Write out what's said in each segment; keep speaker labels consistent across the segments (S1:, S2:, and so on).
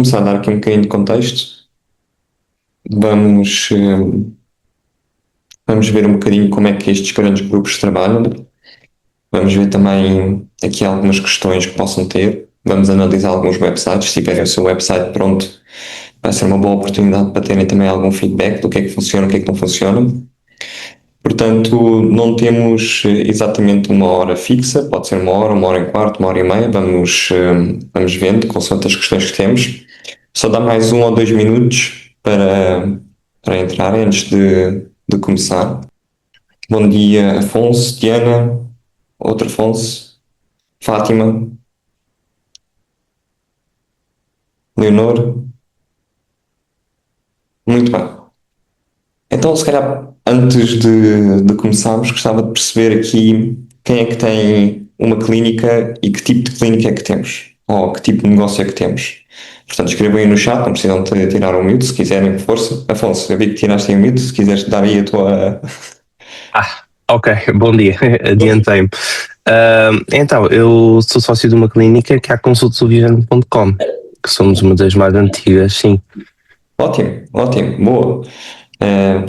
S1: começar a dar aqui um bocadinho de contexto. Vamos, vamos ver um bocadinho como é que estes grandes grupos trabalham. Vamos ver também aqui algumas questões que possam ter. Vamos analisar alguns websites. Se tiverem o seu website pronto, vai ser uma boa oportunidade para terem também algum feedback do que é que funciona, o que é que não funciona. Portanto, não temos exatamente uma hora fixa, pode ser uma hora e quarto, uma hora e meia. Vamos vendo, consoante as questões que temos. Só dá mais 1 ou 2 minutos para entrar antes de começar. Bom dia, Afonso, Diana, outro Afonso, Fátima, Leonor. Muito bem. Então, se calhar, antes de começarmos, gostava de perceber aqui quem é que tem uma clínica e que tipo de clínica é que temos, ou que tipo de negócio é que temos. Portanto, escrevam aí no chat, não precisam de tirar o mute, se quiserem, força. Afonso, eu vi que tiraste aí o mute, se quiseres dar aí a tua...
S2: Ok, bom dia, adiantei-me. Então, eu sou sócio de uma clínica que é a consultovision.com, que somos uma das mais antigas, sim.
S1: Ótimo, ótimo, boa.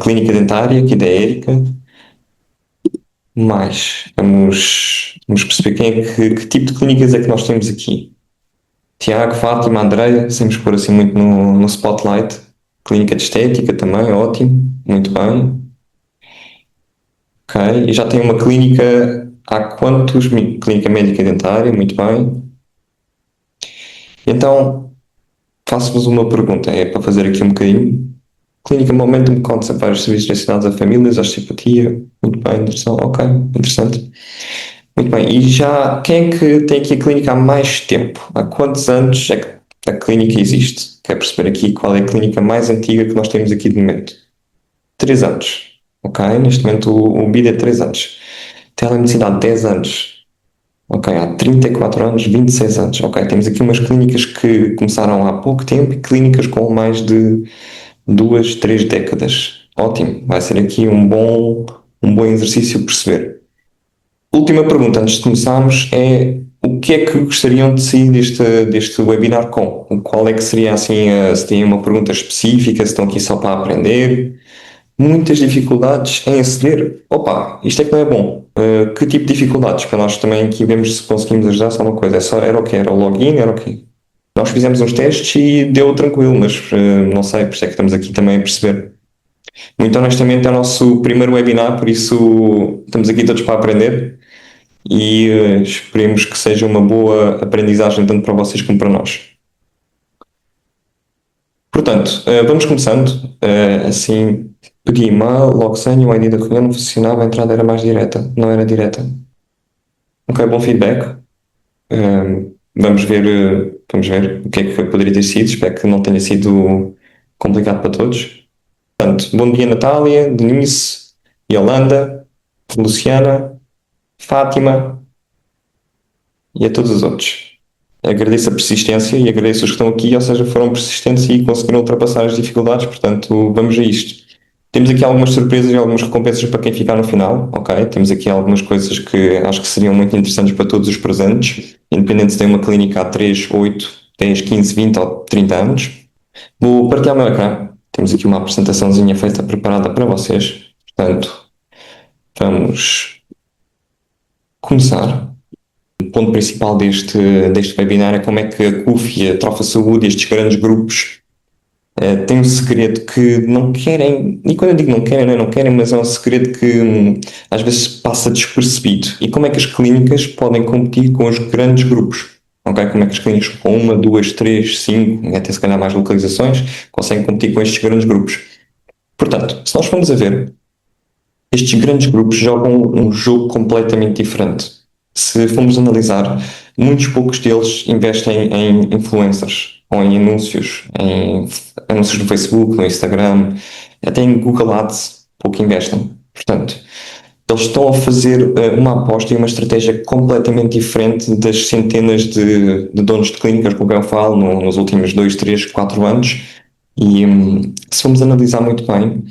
S1: Clínica dentária, aqui da Érica. Vamos perceber que tipo de clínicas é que nós temos aqui. Tiago, Fátima, Andreia, sem nos pôr assim muito no spotlight. Clínica de estética também, ótimo, muito bem. Ok, e já tem uma clínica há quantos? Clínica médica e dentária, muito bem. Então, faço-vos uma pergunta, é para fazer aqui um bocadinho. Clínica Momentum conta vários serviços direcionados a famílias, osteopatia, muito bem, interessante, ok, interessante. Muito bem, e já quem é que tem aqui a clínica há mais tempo? Há quantos anos é que a clínica existe? Quer perceber aqui qual é a clínica mais antiga que nós temos aqui de momento? 3 anos, ok? Neste momento o BID é 3 anos. Telemedicina há 10 anos, ok? Há 34 anos, 26 anos, ok? Temos aqui umas clínicas que começaram há pouco tempo e clínicas com mais de 2, 3 décadas. Ótimo, vai ser aqui um bom exercício perceber. Última pergunta antes de começarmos é o que é que gostariam de sair deste webinar com? Qual é que seria assim, se têm uma pergunta específica, se estão aqui só para aprender? Muitas dificuldades em aceder? Opa, isto é que não é bom. Que tipo de dificuldades? Para nós também aqui vemos se conseguimos ajudar, só uma coisa. Era o quê? Era o login? Era o quê? Nós fizemos uns testes e deu tranquilo, mas não sei, por isso é que estamos aqui também a perceber. Muito honestamente é o nosso primeiro webinar, por isso estamos aqui todos para aprender e esperemos que seja uma boa aprendizagem tanto para vocês como para nós. Portanto, vamos começando. Assim, pedi e-mail, logo sem o ID da reunião não funcionava, a entrada era mais direta, não era direta. Ok, bom feedback. Vamos ver o que é que poderia ter sido. Espero que não tenha sido complicado para todos. Portanto, bom dia Natália, Denise, Yolanda, Luciana, Fátima e a todos os outros. Agradeço a persistência e agradeço os que estão aqui, ou seja, foram persistentes e conseguiram ultrapassar as dificuldades, portanto, vamos a isto. Temos aqui algumas surpresas e algumas recompensas para quem ficar no final, ok? Temos aqui algumas coisas que acho que seriam muito interessantes para todos os presentes, independente se tem uma clínica há 3, 8, 10, 15, 20 ou 30 anos. Vou partilhar o meu ecrã. Temos aqui uma apresentaçãozinha feita, preparada para vocês. Portanto, vamos começar. O ponto principal deste webinar é como é que a CUF e a Trofa Saúde, estes grandes grupos, têm um segredo que não querem, e quando eu digo não querem, não querem, mas é um segredo que às vezes passa despercebido. E como é que as clínicas podem competir com os grandes grupos? Okay? Como é que as clínicas com 1, 2, 3, 5, até se calhar mais localizações, conseguem competir com estes grandes grupos? Portanto, se nós formos a ver, estes grandes grupos jogam um jogo completamente diferente. Se formos analisar, muitos poucos deles investem em influencers ou em anúncios no Facebook, no Instagram, até em Google Ads, pouco investem. Portanto, eles estão a fazer uma aposta e uma estratégia completamente diferente das centenas de donos de clínicas com quem eu falo nos últimos 2, 3, 4 anos. E se formos analisar muito bem,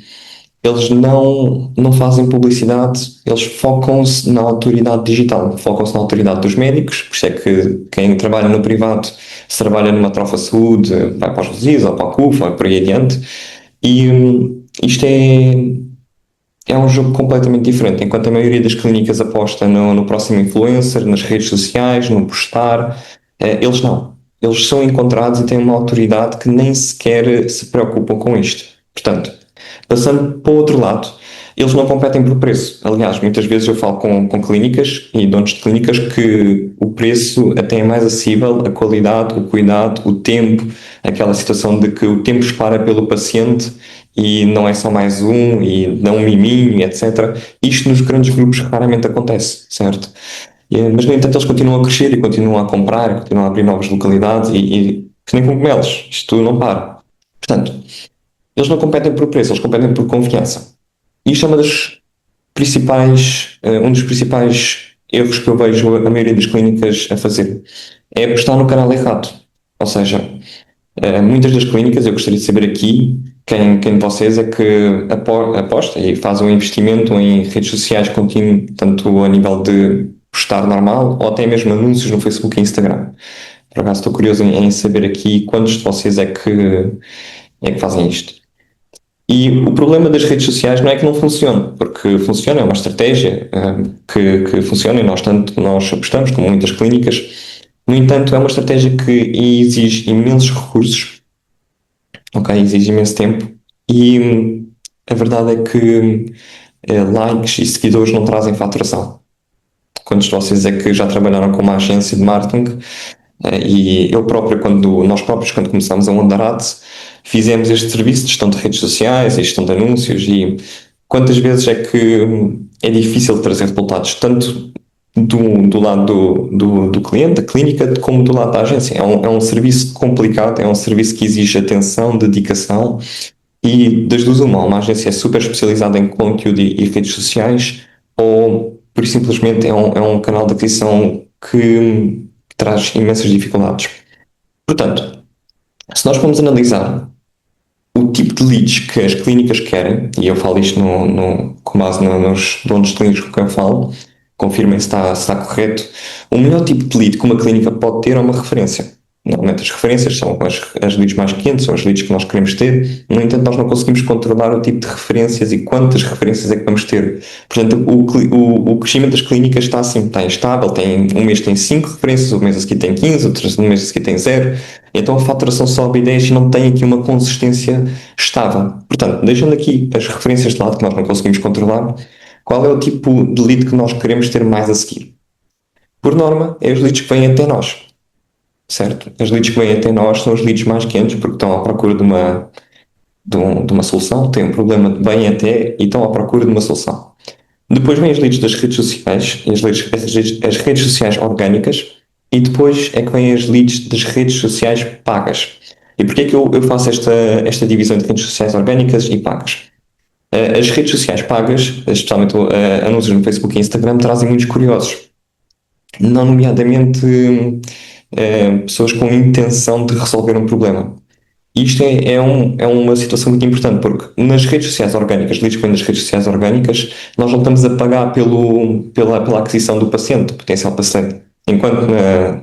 S1: eles não fazem publicidade, eles focam-se na autoridade digital, focam-se na autoridade dos médicos, por isso é que quem trabalha no privado, se trabalha numa Trofa Saúde, vai para os Resis ou para a CUF, ou por aí adiante, e isto é um jogo completamente diferente. Enquanto a maioria das clínicas aposta no próximo influencer, nas redes sociais, no postar, eles não. Eles são encontrados e têm uma autoridade que nem sequer se preocupam com isto. Portanto, passando para o outro lado, eles não competem por preço. Aliás, muitas vezes eu falo com clínicas e donos de clínicas que o preço até é mais acessível, a qualidade, o cuidado, o tempo, aquela situação de que o tempo espera pelo paciente e não é só mais um e dá um miminho, etc. Isto nos grandes grupos raramente acontece, certo? Mas, no entanto, eles continuam a crescer e continuam a comprar, continuam a abrir novas localidades e que nem cogumelos, isto não para. Portanto, eles não competem por preço, eles competem por confiança. E isto é um dos principais erros que eu vejo a maioria das clínicas a fazer. É apostar no canal errado. Ou seja, muitas das clínicas, eu gostaria de saber aqui quem de vocês é que aposta e faz um investimento em redes sociais contínuo, tanto a nível de postar normal ou até mesmo anúncios no Facebook e Instagram. Por acaso estou curioso em saber aqui quantos de vocês é que fazem isto. E o problema das redes sociais não é que não funcione, porque funciona, é uma estratégia que funciona e nós apostamos, como muitas clínicas. No entanto, é uma estratégia que exige imensos recursos, ok? Exige imenso tempo e a verdade é que likes e seguidores não trazem faturação. Quantos de vocês é que já trabalharam com uma agência de marketing? E nós próprios, quando começámos a Onda Ads, fizemos este serviço de gestão de redes sociais e gestão de anúncios e quantas vezes é que é difícil trazer resultados, tanto do lado do cliente, da clínica, como do lado da agência. É um serviço complicado, é um serviço que exige atenção, dedicação e das duas uma agência é super especializada em conteúdo e redes sociais ou, por simplesmente, é um canal de aquisição que traz imensas dificuldades. Portanto, se nós formos analisar o tipo de leads que as clínicas querem, e eu falo isto com base nos donos clínicos com quem eu falo, confirmem se está correto, o melhor tipo de lead que uma clínica pode ter é uma referência. Normalmente as referências são as leads mais quentes, são as leads que nós queremos ter, no entanto nós não conseguimos controlar o tipo de referências e quantas referências é que vamos ter. Portanto, o crescimento das clínicas está assim, está instável, um mês tem 5 referências, o mês a seguir tem 15, o mês a seguir tem 0, então a faturação sobe e desce e não tem aqui uma consistência estável. Portanto, deixando aqui as referências de lado que nós não conseguimos controlar, qual é o tipo de lead que nós queremos ter mais a seguir? Por norma, é os leads que vêm até nós. Certo? As leads que vêm até nós são os leads mais quentes porque estão à procura de uma solução, têm um problema, vêm até e estão à procura de uma solução. Depois vêm as leads das redes sociais, as redes sociais orgânicas e depois é que vêm as leads das redes sociais pagas. E porquê é que eu faço esta divisão de redes sociais orgânicas e pagas? As redes sociais pagas, especialmente anúncios no Facebook e Instagram, trazem muitos curiosos. Não nomeadamente pessoas com intenção de resolver um problema. Isto é uma situação muito importante, porque nas redes sociais orgânicas, leads que vêm das redes sociais orgânicas, nós não estamos a pagar pela aquisição do paciente, do potencial paciente. Enquanto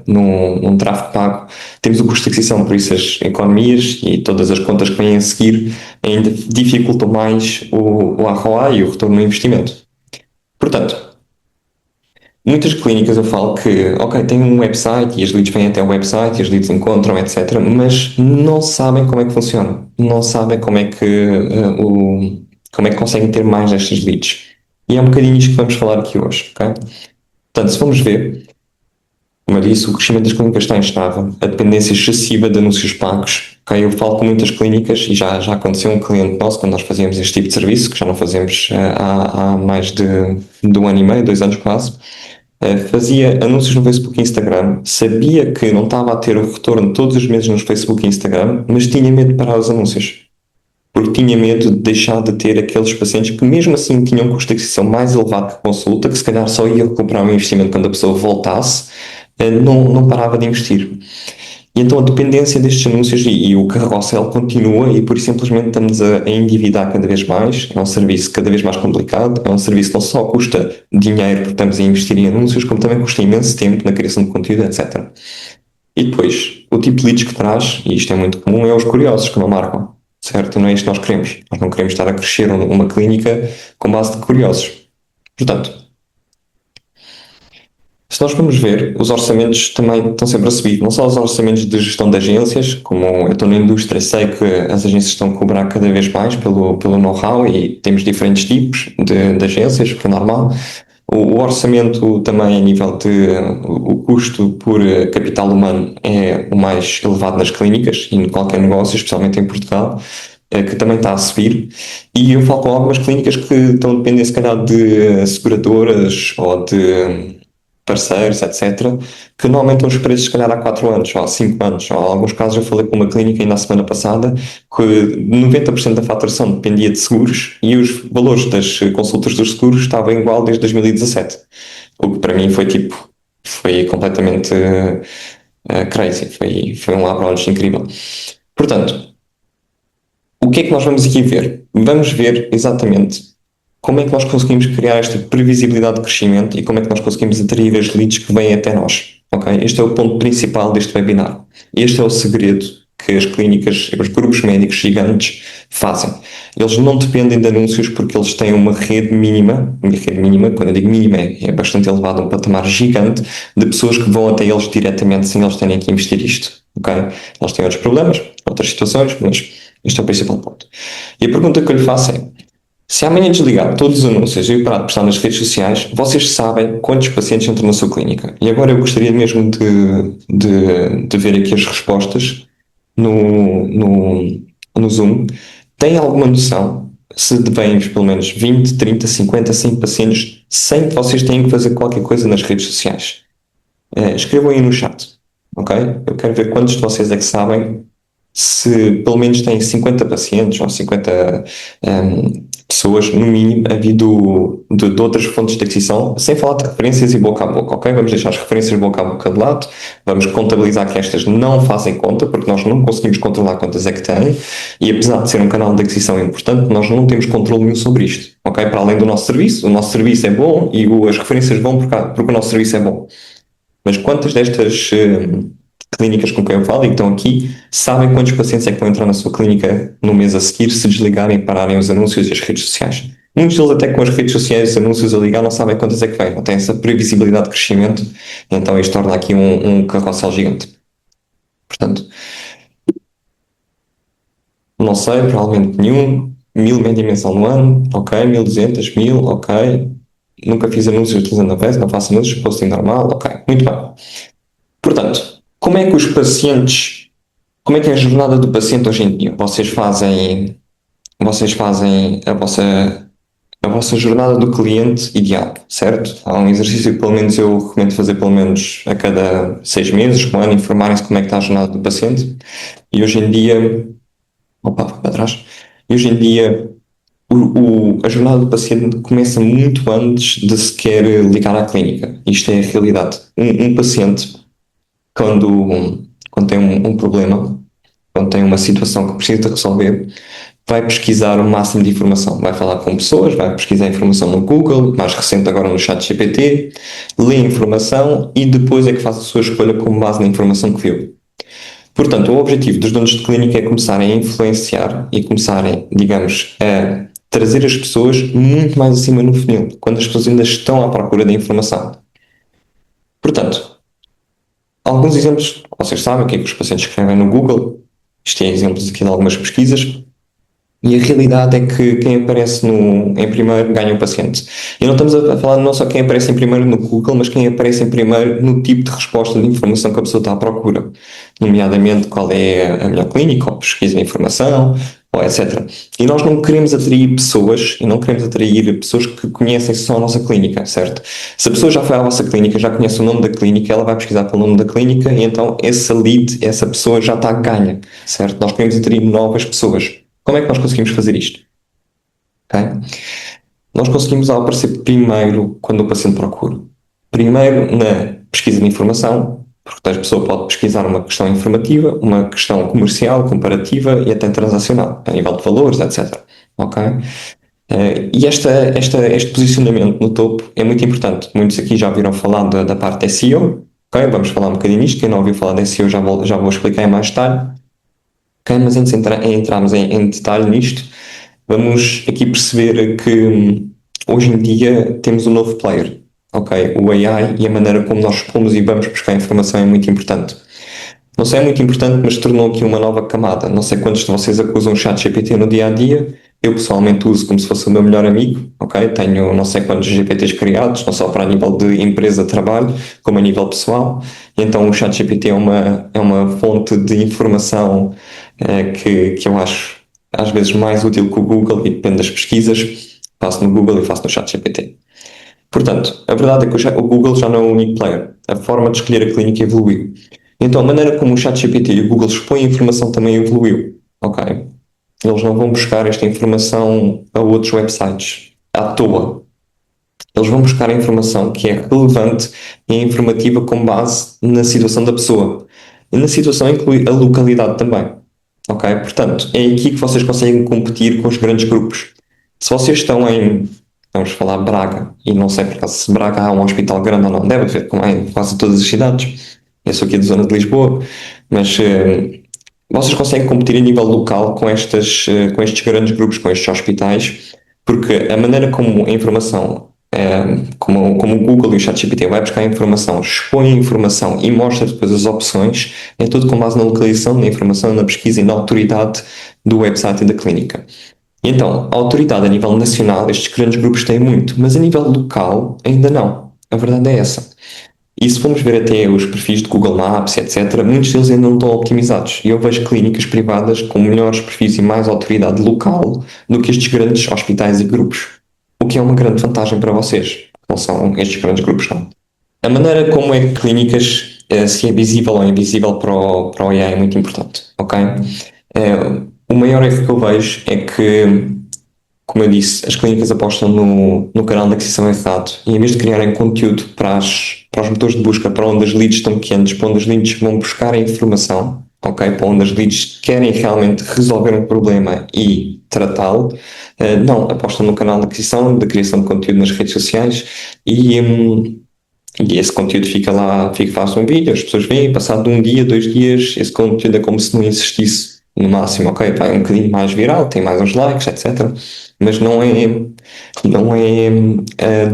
S1: num tráfego pago temos o custo de aquisição, por isso as economias e todas as contas que vêm a seguir ainda dificultam mais o ROI e o retorno no investimento. Portanto, muitas clínicas eu falo que, ok, tem um website e as leads vêm até o website e as leads encontram, etc. Mas não sabem como é que funciona. Não sabem como é que conseguem ter mais destas leads. E é um bocadinho isto que vamos falar aqui hoje, ok? Portanto, se vamos ver, como eu disse, o crescimento das clínicas está instável, a dependência excessiva de anúncios pagos. Ok, eu falo com muitas clínicas e já aconteceu um cliente nosso quando nós fazíamos este tipo de serviço, que já não fazemos há mais de 1 ano e meio, 2 anos quase. Fazia anúncios no Facebook e Instagram, sabia que não estava a ter o retorno todos os meses no Facebook e Instagram, mas tinha medo de parar os anúncios. Porque tinha medo de deixar de ter aqueles pacientes que mesmo assim tinham um custo de aquisição mais elevado que a consulta, que se calhar só ia recuperar o investimento quando a pessoa voltasse, não parava de investir. E então a dependência destes anúncios e o carrossel continua e por isso simplesmente estamos a endividar cada vez mais. É um serviço cada vez mais complicado, é um serviço que não só custa dinheiro porque estamos a investir em anúncios, como também custa imenso tempo na criação de conteúdo, etc. E depois, o tipo de leads que traz, e isto é muito comum, é os curiosos que não marcam, certo? Não é isto que nós queremos. Nós não queremos estar a crescer uma clínica com base de curiosos. Portanto, se nós formos ver, os orçamentos também estão sempre a subir. Não só os orçamentos de gestão de agências, como eu estou na indústria, sei que as agências estão a cobrar cada vez mais pelo know-how e temos diferentes tipos de agências, que é normal. O orçamento também a nível de o custo por capital humano é o mais elevado nas clínicas e em qualquer negócio, especialmente em Portugal, que também está a subir. E eu falo com algumas clínicas que estão a depender, se calhar, de seguradoras ou de parceiros, etc., que não aumentam os preços, se calhar, há 4 anos ou há 5 anos. Ou, em alguns casos, eu falei com uma clínica ainda a semana passada que 90% da faturação dependia de seguros e os valores das consultas dos seguros estavam igual desde 2017. O que para mim foi tipo, foi completamente crazy. Foi um abra-olhos incrível. Portanto, o que é que nós vamos aqui ver? Vamos ver exatamente como é que nós conseguimos criar esta previsibilidade de crescimento e como é que nós conseguimos atrair as leads que vêm até nós. Okay? Este é o ponto principal deste webinar. Este é o segredo que as clínicas, os grupos médicos gigantes fazem. Eles não dependem de anúncios porque eles têm uma rede mínima, quando eu digo mínima é bastante elevada, um patamar gigante de pessoas que vão até eles diretamente sem eles terem que investir isto. Okay? Eles têm outros problemas, outras situações, mas este é o principal ponto. E a pergunta que eu lhe faço é: se amanhã desligar todos os anúncios e parar de postar nas redes sociais, vocês sabem quantos pacientes entram na sua clínica. E agora eu gostaria mesmo de ver aqui as respostas no Zoom. Tem alguma noção se vêm pelo menos 20, 30, 50, 100 pacientes sem que vocês tenham que fazer qualquer coisa nas redes sociais? Escrevam aí no chat, ok? Eu quero ver quantos de vocês é que sabem se pelo menos têm 50 pacientes ou 50 pessoas, no mínimo, a vir de outras fontes de aquisição, sem falar de referências e boca a boca, ok? Vamos deixar as referências boca a boca de lado, vamos contabilizar que estas não fazem conta, porque nós não conseguimos controlar quantas é que têm, e apesar de ser um canal de aquisição importante, nós não temos controle nenhum sobre isto, ok? Para além do nosso serviço, o nosso serviço é bom e as referências vão porque o nosso serviço é bom. Mas quantas destas clínicas com quem eu falo e que estão aqui sabem quantos pacientes é que vão entrar na sua clínica no mês a seguir se desligarem e pararem os anúncios e as redes sociais? Muitos deles até com as redes sociais e os anúncios a ligar não sabem quantas é que vêm, não têm essa previsibilidade de crescimento, então isto torna aqui um carrossel gigante. Portanto, não sei, provavelmente nenhum, 1000 média mensal no ano, ok, 1200, 1000, ok, nunca fiz anúncios utilizando a VES, não faço anúncios, posting normal, ok, muito bem. Portanto, como é que os pacientes, como é que é a jornada do paciente hoje em dia? Vocês fazem a vossa jornada do cliente ideal, certo? Há um exercício que pelo menos eu recomendo fazer pelo menos a cada 6 meses, um ano, informarem-se como é que está a jornada do paciente. E hoje em dia, opa, foi para trás. E hoje em dia a jornada do paciente começa muito antes de sequer ligar à clínica. Isto é a realidade. Um paciente quando tem um problema, quando tem uma situação que precisa de resolver, vai pesquisar o máximo de informação. Vai falar com pessoas, vai pesquisar informação no Google, mais recente agora no ChatGPT, lê a informação e depois é que faz a sua escolha com base na informação que viu. Portanto, o objetivo dos donos de clínica é começarem a influenciar e começarem, digamos, a trazer as pessoas muito mais acima no funil, quando as pessoas ainda estão à procura da informação. Portanto, alguns exemplos, vocês sabem o que é que os pacientes escrevem no Google, isto é exemplos aqui de algumas pesquisas, e a realidade é que quem aparece em primeiro ganha o paciente. E não estamos a falar não só quem aparece em primeiro no Google, mas quem aparece em primeiro no tipo de resposta de informação que a pessoa está à procura, nomeadamente qual é a melhor clínica, ou pesquisa de informação, ou etc. E nós não queremos atrair pessoas, que conhecem só a nossa clínica, certo? Se a pessoa já foi à vossa clínica, já conhece o nome da clínica, ela vai pesquisar pelo nome da clínica e então esse lead, essa pessoa já está ganha, certo? Nós queremos atrair novas pessoas. Como é que nós conseguimos fazer isto? Okay? Nós conseguimos aparecer primeiro quando o paciente procura. Primeiro na pesquisa de informação, porque a pessoa pode pesquisar uma questão informativa, uma questão comercial, comparativa e até transacional, a nível de valores, etc. Ok? E este posicionamento no topo é muito importante. Muitos aqui já ouviram falar da parte de SEO. Ok? Vamos falar um bocadinho nisto. Quem não ouviu falar de SEO já vou explicar em mais detalhe. Ok? Mas antes de entrarmos em detalhe nisto, vamos aqui perceber que hoje em dia temos um novo player. Ok? O AI e a maneira como nós expomos e vamos buscar informação é muito importante. Não sei, é muito importante, mas tornou aqui uma nova camada. Não sei quantos de vocês acusam o ChatGPT no dia a dia. Eu pessoalmente uso como se fosse o meu melhor amigo, ok? Tenho não sei quantos GPTs criados, não só para a nível de empresa de trabalho, como a nível pessoal. E então o ChatGPT é uma fonte de informação que eu acho às vezes mais útil que o Google e depende das pesquisas. Faço no Google e faço no ChatGPT. Portanto, a verdade é que o Google já não é o único player. A forma de escolher a clínica evoluiu. Então, a maneira como o ChatGPT e o Google expõem a informação também evoluiu. Ok? Eles não vão buscar esta informação a outros websites à toa. Eles vão buscar a informação que é relevante e é informativa com base na situação da pessoa. E na situação inclui a localidade também. Ok? Portanto, é aqui que vocês conseguem competir com os grandes grupos. Se vocês estão vamos falar Braga, e não sei por acaso se Braga há um hospital grande ou não, deve haver, como é em quase todas as cidades. Eu sou aqui da zona de Lisboa, mas vocês conseguem competir a nível local com estes grandes grupos, com estes hospitais, porque a maneira como a informação, como o Google e o ChatGPT vai buscar a informação, expõe a informação e mostra depois as opções, é tudo com base na localização, na informação, na pesquisa e na autoridade do website e da clínica. Então, a autoridade a nível nacional, estes grandes grupos têm muito, mas a nível local ainda não. A verdade é essa. E se formos ver até os perfis de Google Maps, etc., muitos deles ainda não estão optimizados. E eu vejo clínicas privadas com melhores perfis e mais autoridade local do que estes grandes hospitais e grupos. O que é uma grande vantagem para vocês. Não são estes grandes grupos, não. A maneira como é que clínicas, se é visível ou invisível para o AI é muito importante, ok? O maior erro que eu vejo é que, como eu disse, as clínicas apostam no canal de aquisição errado e em vez de criarem conteúdo para os motores de busca, para onde as leads estão quentes, para onde as leads vão buscar a informação, ok? Para onde as leads querem realmente resolver um problema e tratá-lo, não, apostam no canal de aquisição, de criação de conteúdo nas redes sociais e esse conteúdo fica lá, faz um vídeo, as pessoas veem, passado um dia, 2 dias, esse conteúdo é como se não existisse. No máximo, ok, vai um bocadinho mais viral, tem mais uns likes, etc. Mas não é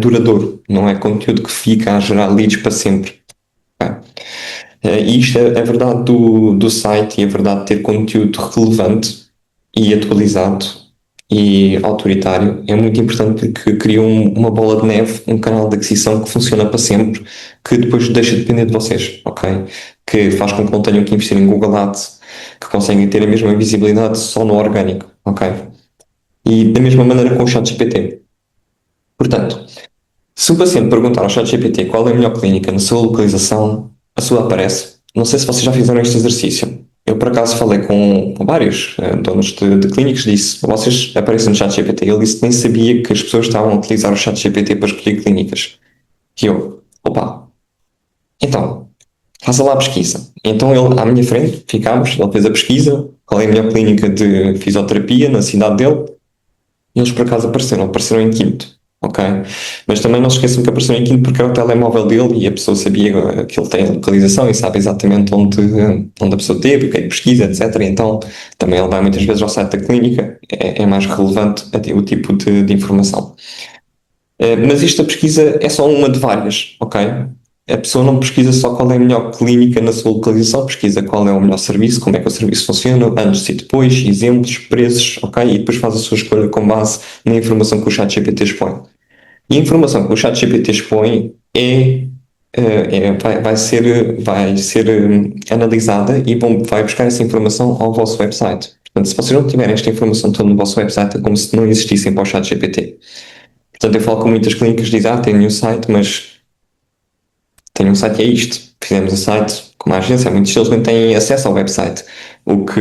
S1: duradouro, não é conteúdo que fica a gerar leads para sempre. Ok? E isto é verdade do site e é verdade de ter conteúdo relevante e atualizado e autoritário. É muito importante que crie uma bola de neve, um canal de aquisição que funciona para sempre, que depois deixa de depender de vocês, ok? Que faz com que não tenham que investir em Google Ads, que conseguem ter a mesma visibilidade só no orgânico, ok? E da mesma maneira com o ChatGPT. Portanto, se o paciente perguntar ao ChatGPT qual é a melhor clínica na sua localização, a sua aparece. Não sei se vocês já fizeram este exercício. Eu, por acaso, falei com vários donos de clínicas, disse, vocês aparecem no ChatGPT. Ele disse que nem sabia que as pessoas estavam a utilizar o ChatGPT para escolher clínicas. E eu, opa, então, faça lá a pesquisa. Então ele, à minha frente, ficámos, ele fez a pesquisa, qual é a melhor clínica de fisioterapia na cidade dele, e eles por acaso apareceram em quinto, ok? Mas também não se esqueçam que apareceram em quinto porque era o telemóvel dele e a pessoa sabia que ele tem a localização e sabe exatamente onde a pessoa teve, o que é que pesquisa, etc. E então também ele vai muitas vezes ao site da clínica, é mais relevante o tipo de informação. Mas esta pesquisa é só uma de várias, ok? A pessoa não pesquisa só qual é a melhor clínica na sua localização, pesquisa qual é o melhor serviço, como é que o serviço funciona, antes e depois, exemplos, preços, ok? E depois faz a sua escolha com base na informação que o ChatGPT expõe. E a informação que o ChatGPT expõe vai ser analisada e vai buscar essa informação ao vosso website. Portanto, se vocês não tiverem esta informação toda no vosso website, é como se não existissem para o ChatGPT. Portanto, eu falo com muitas clínicas que dizem, tenho um site, mas tenho um site e é isto. Fizemos o site com uma agência, muitos deles nem têm acesso ao website, o que,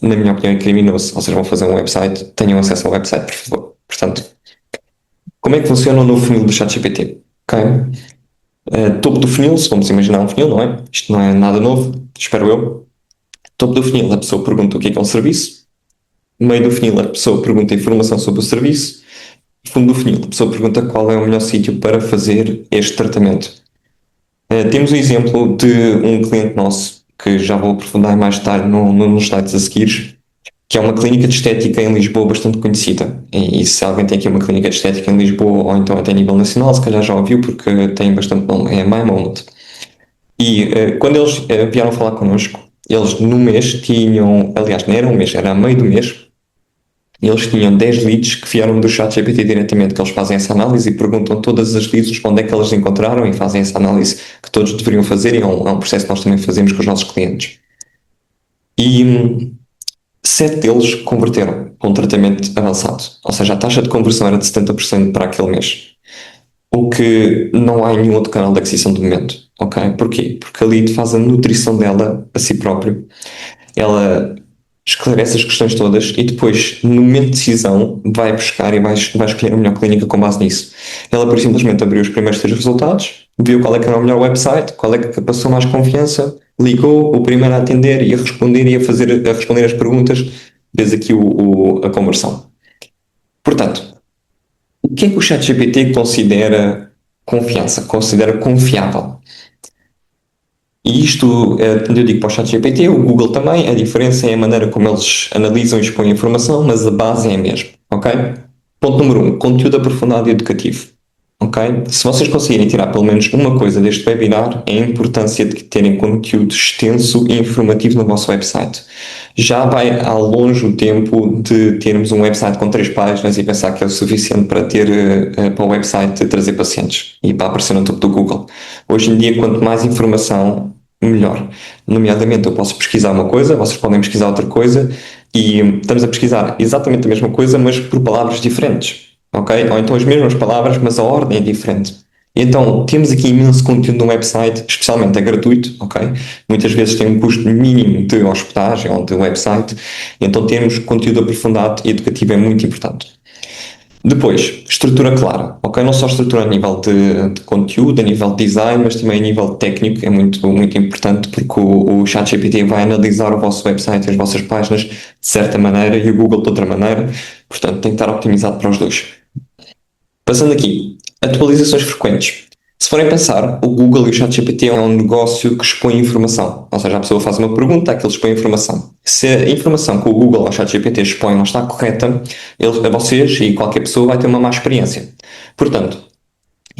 S1: na minha opinião, é criminoso. Vocês vão fazer um website, tenham acesso ao website, por favor. Portanto, como é que funciona o novo funil do ChatGPT? Ok? Topo do funil, se vamos imaginar um funil, não é? Isto não é nada novo, espero eu. Topo do funil, a pessoa pergunta o que é um serviço. Meio do funil, a pessoa pergunta informação sobre o serviço. Fundo do funil, a pessoa pergunta qual é o melhor sítio para fazer este tratamento. Temos o exemplo de um cliente nosso, que já vou aprofundar mais tarde nos slides a seguir, que é uma clínica de estética em Lisboa bastante conhecida. E se alguém tem aqui uma clínica de estética em Lisboa, ou então até a nível nacional, se calhar já ouviu, porque tem bastante nome, é a My Moment. E quando eles vieram falar connosco, eles no mês tinham, aliás, não era um mês, era a meio do mês, eles tinham 10 leads que vieram do ChatGPT diretamente, que eles fazem essa análise e perguntam todas as leads onde é que elas encontraram e fazem essa análise que todos deveriam fazer, e é um processo que nós também fazemos com os nossos clientes. E 7 deles converteram com um tratamento avançado, ou seja, a taxa de conversão era de 70% para aquele mês, o que não há em nenhum outro canal de aquisição do momento, ok? Porquê? Porque a lead faz a nutrição dela a si próprio, ela esclarece as questões todas e depois, no momento de decisão, vai buscar e vai escolher a melhor clínica com base nisso. Ela, por simplesmente, abriu os primeiros 3 resultados, viu qual é que era o melhor website, qual é que passou mais confiança, ligou, o primeiro a atender e a responder e a responder as perguntas, fez aqui a conversão. Portanto, o que é que o ChatGPT considera confiança, considera confiável? E isto, eu digo para o ChatGPT, o Google também, a diferença é a maneira como eles analisam e expõem a informação, mas a base é a mesma, ok? Ponto número 1, conteúdo aprofundado e educativo, ok? Se vocês conseguirem tirar pelo menos uma coisa deste webinar, é a importância de terem conteúdo extenso e informativo no vosso website. Já vai ao longe o tempo de termos um website com 3 páginas e pensar que é o suficiente para ter para o website trazer pacientes e para aparecer no topo do Google. Hoje em dia, quanto mais informação, melhor. Nomeadamente, eu posso pesquisar uma coisa, vocês podem pesquisar outra coisa e estamos a pesquisar exatamente a mesma coisa, mas por palavras diferentes, ok? Ou então as mesmas palavras, mas a ordem é diferente. Então, temos aqui imenso conteúdo no website, especialmente é gratuito, ok? Muitas vezes tem um custo mínimo de hospedagem ou de website, então termos conteúdo aprofundado e educativo é muito importante. Depois, estrutura clara, ok? Não só estrutura a nível de conteúdo, a nível de design, mas também a nível técnico é muito, muito importante, porque o ChatGPT vai analisar o vosso website e as vossas páginas de certa maneira e o Google de outra maneira, portanto tem que estar optimizado para os dois. Passando aqui, atualizações frequentes. Se forem pensar, o Google e o ChatGPT é um negócio que expõe informação. Ou seja, a pessoa faz uma pergunta, aquilo expõe informação. Se a informação que o Google ou o ChatGPT expõe não está correta, vocês e qualquer pessoa vai ter uma má experiência. Portanto,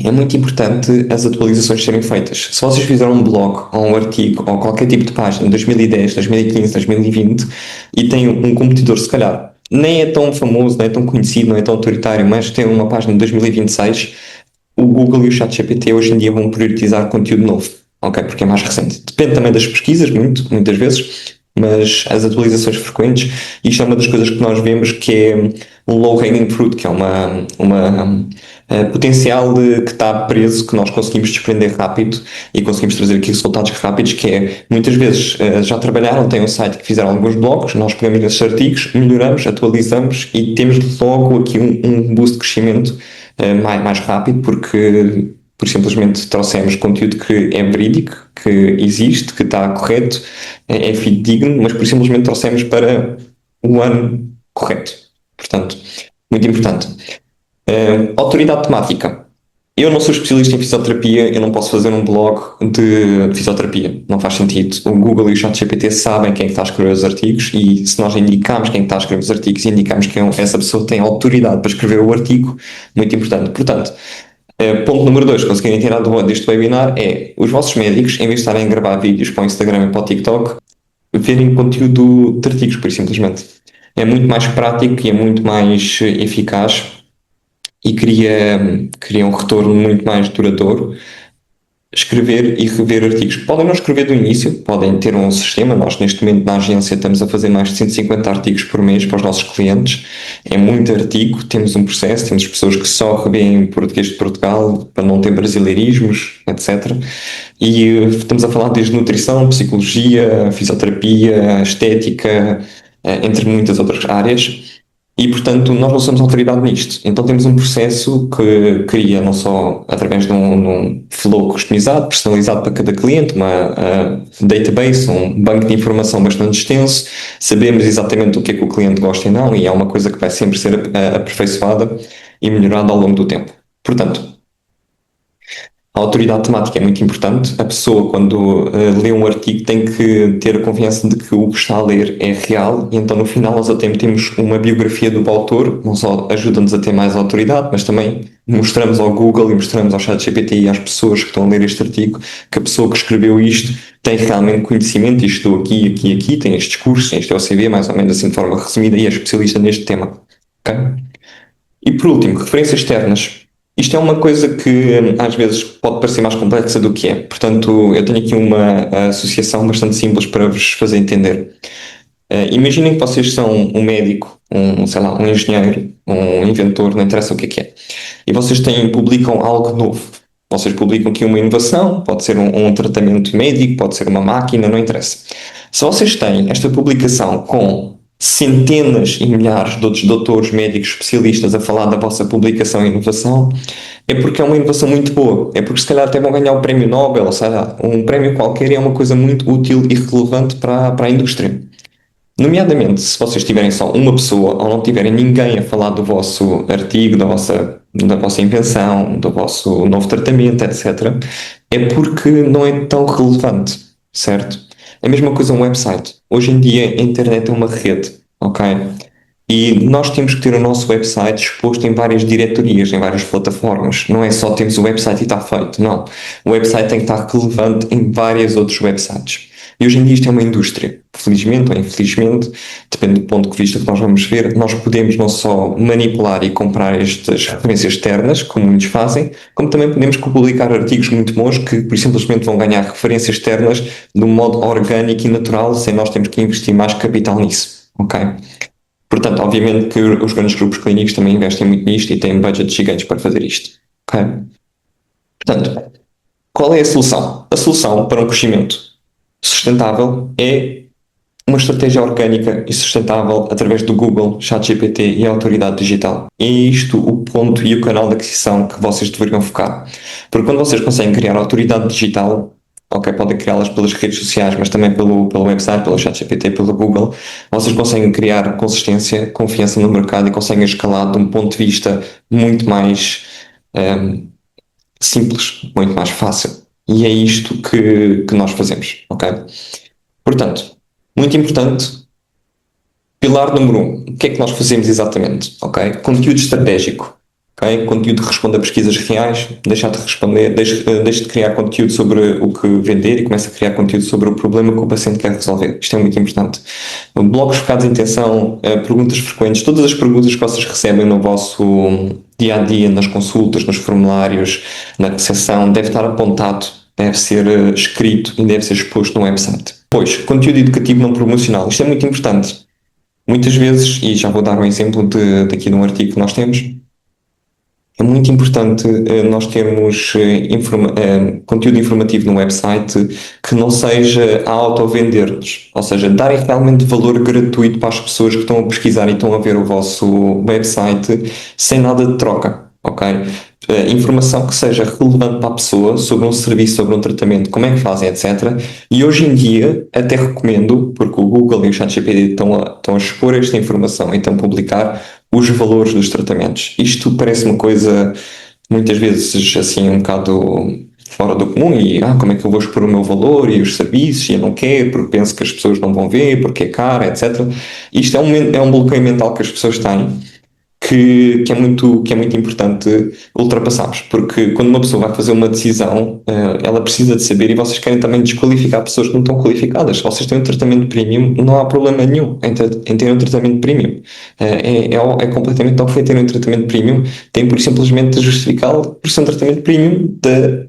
S1: é muito importante as atualizações serem feitas. Se vocês fizeram um blog ou um artigo ou qualquer tipo de página em 2010, 2015, 2020 e tem um competidor, se calhar, nem é tão famoso, não é tão conhecido, não é tão autoritário, mas tem uma página de 2026, o Google e o ChatGPT hoje em dia vão priorizar conteúdo novo, ok? Porque é mais recente. Depende também das pesquisas, muitas vezes, mas as atualizações frequentes, isto é uma das coisas que nós vemos que é um low hanging fruit, que é uma potencial que está preso, que nós conseguimos desprender rápido e conseguimos trazer aqui resultados rápidos, que é, muitas vezes já trabalharam, têm um site que fizeram alguns blogs, nós pegamos esses artigos, melhoramos, atualizamos e temos logo aqui um boost de crescimento mais rápido, porque por simplesmente trouxemos conteúdo que é verídico, que existe, que está correto, é fidedigno, mas por simplesmente trouxemos para o ano correto. Portanto, muito importante. Autoridade temática. Eu não sou especialista em fisioterapia, eu não posso fazer um blog de fisioterapia, não faz sentido. O Google e o ChatGPT sabem quem é que está a escrever os artigos e se nós indicarmos quem é que está a escrever os artigos e indicamos que essa pessoa tem autoridade para escrever o artigo, muito importante. Portanto, ponto número 2, conseguirem tirar deste webinar é os vossos médicos, em vez de estarem a gravar vídeos para o Instagram e para o TikTok, verem conteúdo de artigos, por simplesmente. É muito mais prático e é muito mais eficaz e cria um retorno muito mais duradouro. Escrever e rever artigos. Podem não escrever do início, podem ter um sistema. Nós, neste momento, na agência, estamos a fazer mais de 150 artigos por mês para os nossos clientes. É muito artigo, temos um processo, temos pessoas que só revêem português de Portugal para não ter brasileirismos, etc. E estamos a falar desde nutrição, psicologia, fisioterapia, estética, entre muitas outras áreas. E, portanto, nós não somos autoridade nisto. Então temos um processo que cria não só através de um flow customizado, personalizado para cada cliente, uma database, um banco de informação bastante extenso, sabemos exatamente o que é que o cliente gosta e não, e é uma coisa que vai sempre ser aperfeiçoada e melhorada ao longo do tempo. Portanto, a autoridade temática é muito importante. A pessoa, quando lê um artigo, tem que ter a confiança de que o que está a ler é real, e então no final nós até temos uma biografia do autor, não só ajuda-nos a ter mais autoridade, mas também mostramos ao Google e mostramos ao ChatGPT e às pessoas que estão a ler este artigo que a pessoa que escreveu isto tem realmente conhecimento, isto estou aqui, tem estes cursos, este é o CV, mais ou menos assim de forma resumida, e é especialista neste tema. Okay? E por último, referências externas. Isto é uma coisa que às vezes pode parecer mais complexa do que é. Portanto, eu tenho aqui uma associação bastante simples para vos fazer entender. Imaginem que vocês são um médico, sei lá, um engenheiro, um inventor, não interessa o que é. E vocês publicam algo novo. Vocês publicam aqui uma inovação, pode ser um tratamento médico, pode ser uma máquina, não interessa. Se vocês têm esta publicação com centenas e milhares de outros doutores, médicos, especialistas a falar da vossa publicação e inovação, é porque é uma inovação muito boa. É porque se calhar até vão ganhar o prémio Nobel, ou seja, um prémio qualquer, é uma coisa muito útil e relevante para a indústria. Nomeadamente, se vocês tiverem só uma pessoa ou não tiverem ninguém a falar do vosso artigo, da vossa invenção, do vosso novo tratamento, etc., é porque não é tão relevante, certo? É a mesma coisa um website. Hoje em dia a internet é uma rede, ok? E nós temos que ter o nosso website exposto em várias diretorias, em várias plataformas. Não é só temos o website e está feito, não. O website tem que estar relevante em vários outros websites. E hoje em dia isto é uma indústria. Felizmente ou infelizmente, depende do ponto de vista que nós vamos ver, nós podemos não só manipular e comprar estas referências externas, como muitos fazem, como também podemos publicar artigos muito bons que por simplesmente vão ganhar referências externas de um modo orgânico e natural, sem nós termos que investir mais capital nisso. Ok? Portanto, obviamente que os grandes grupos clínicos também investem muito nisto e têm budgets gigantes para fazer isto. Ok? Portanto, qual é a solução? A solução para um crescimento sustentável é uma estratégia orgânica e sustentável através do Google, ChatGPT e a autoridade digital. É isto o ponto e o canal de aquisição que vocês deveriam focar. Porque quando vocês conseguem criar autoridade digital, ok, podem criá-las pelas redes sociais, mas também pelo website, pelo ChatGPT, pelo Google, vocês conseguem criar consistência, confiança no mercado e conseguem escalar de um ponto de vista muito mais simples, muito mais fácil. E é isto que nós fazemos, ok? Portanto, muito importante, pilar número 1, o que é que nós fazemos exatamente? Ok? Conteúdo estratégico. Okay? Conteúdo que responde a pesquisas reais, deixa de criar conteúdo sobre o que vender e começa a criar conteúdo sobre o problema que o paciente quer resolver. Isto é muito importante. Blogs focados em atenção, perguntas frequentes, todas as perguntas que vocês recebem no vosso dia a dia, nas consultas, nos formulários, na recepção, deve estar apontado, deve ser escrito e deve ser exposto no website. Pois, conteúdo educativo não promocional. Isto é muito importante. Muitas vezes, e já vou dar um exemplo daqui de um artigo que nós temos, é muito importante nós termos conteúdo informativo no website que não seja a auto-vender-nos, ou seja, darem realmente valor gratuito para as pessoas que estão a pesquisar e estão a ver o vosso website sem nada de troca, ok? Informação que seja relevante para a pessoa sobre um serviço, sobre um tratamento, como é que fazem, etc. E hoje em dia até recomendo, porque o Google e o ChatGPT estão a expor esta informação e estão a publicar os valores dos tratamentos. Isto parece uma coisa muitas vezes assim um bocado fora do comum e como é que eu vou expor o meu valor e os serviços e eu não quero porque penso que as pessoas não vão ver porque é caro, etc. Isto é um bloqueio mental que as pessoas têm que é muito importante ultrapassarmos, porque quando uma pessoa vai fazer uma decisão, ela precisa de saber e vocês querem também desqualificar pessoas que não estão qualificadas. Vocês têm um tratamento premium, não há problema nenhum em ter um tratamento premium. É completamente ok terem um tratamento premium, tem por simplesmente de justificá-lo por ser um tratamento premium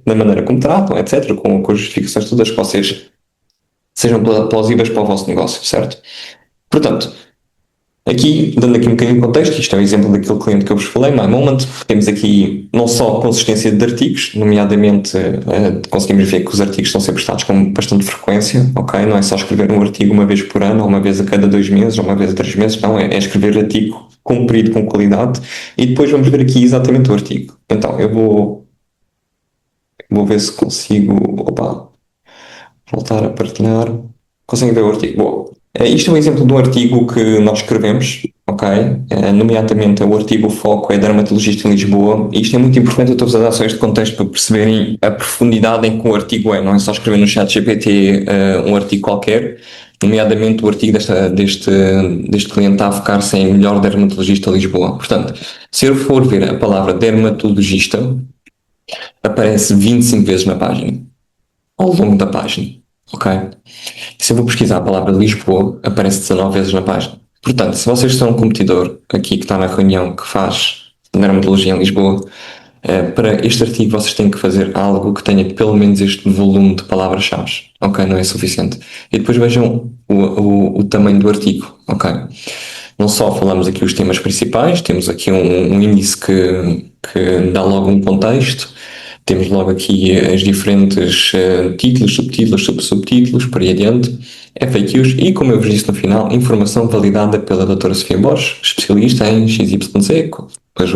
S1: da maneira como tratam, etc., com as justificações todas que vocês sejam plausíveis para o vosso negócio, certo? Portanto, Aqui, dando aqui um bocadinho de contexto, isto é um exemplo daquele cliente que eu vos falei, MyMoment. Temos aqui não só consistência de artigos, nomeadamente conseguimos ver que os artigos são sempre estados com bastante frequência, ok? Não é só escrever um artigo uma vez por ano, ou uma vez a cada 2 meses, ou uma vez a 3 meses, não, é escrever artigo comprido com qualidade. E depois vamos ver aqui exatamente o artigo. Então, eu vou ver se consigo, opa, voltar a partilhar. Conseguem ver o artigo? Boa. Isto é um exemplo de um artigo que nós escrevemos, ok? Nomeadamente o artigo Foco é Dermatologista em Lisboa. E isto é muito importante, eu estou-vos a dar só este contexto para perceberem a profundidade em que o artigo é. Não é só escrever no chat GPT um artigo qualquer. Nomeadamente o artigo deste cliente está a focar-se em melhor dermatologista em Lisboa. Portanto, se eu for ver a palavra dermatologista, aparece 25 vezes na página, ao longo da página, ok? Se eu vou pesquisar a palavra Lisboa, aparece 19 vezes na página. Portanto, se vocês são um competidor aqui que está na reunião que faz dermatologia em Lisboa, para este artigo vocês têm que fazer algo que tenha pelo menos este volume de palavras-chave, ok? Não é suficiente. E depois vejam o tamanho do artigo, ok? Não só falamos aqui os temas principais, temos aqui um índice que dá logo um contexto, temos logo aqui as diferentes títulos, subtítulos, subtítulos, por aí adiante, FAQs e, como eu vos disse no final, informação validada pela doutora Sofia Borges, especialista em XYZ, depois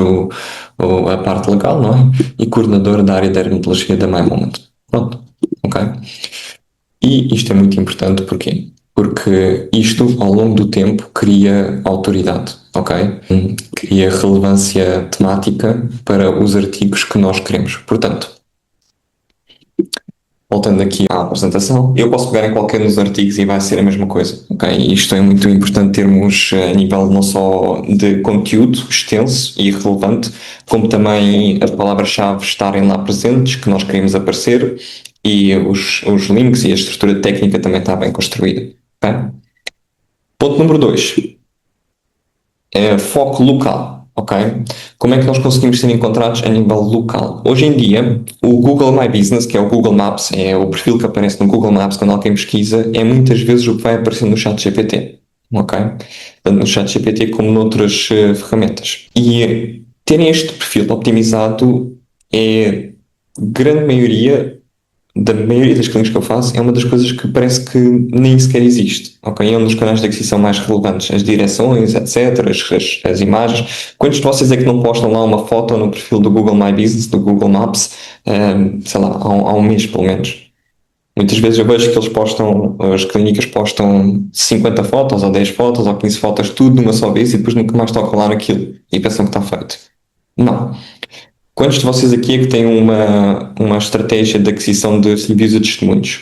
S1: a parte legal, não é? E coordenadora da área de dermatologia da MyMoment. Pronto, ok? E isto é muito importante, porquê? Porque isto, ao longo do tempo, cria autoridade, ok? Cria relevância temática para os artigos que nós queremos. Portanto, voltando aqui à apresentação, eu posso pegar em qualquer dos artigos e vai ser a mesma coisa, ok? Isto é muito importante termos a nível não só de conteúdo extenso e relevante, como também as palavras-chave estarem lá presentes, que nós queremos aparecer, e os links e a estrutura técnica também está bem construída, ok? Ponto número 2. Foco local, ok? Como é que nós conseguimos ser encontrados a nível local? Hoje em dia, o Google My Business, que é o Google Maps, é o perfil que aparece no Google Maps quando alguém pesquisa, é muitas vezes o que vai aparecer no chat GPT, ok? Tanto no chat GPT como noutras ferramentas. E terem este perfil optimizado é, grande maioria da maioria das clínicas que eu faço, é uma das coisas que parece que nem sequer existe, ok? É um dos canais de aquisição mais relevantes, as direções, etc., as imagens. Quantos de vocês é que não postam lá uma foto no perfil do Google My Business, do Google Maps, sei lá, há um mês pelo menos? Muitas vezes eu vejo que eles postam, as clínicas postam 50 fotos, ou 10 fotos, ou 15 fotos, tudo numa só vez e depois nunca mais tocam lá naquilo e pensam que está feito. Não. Quantos de vocês aqui é que têm uma estratégia de aquisição de reviews de testemunhos?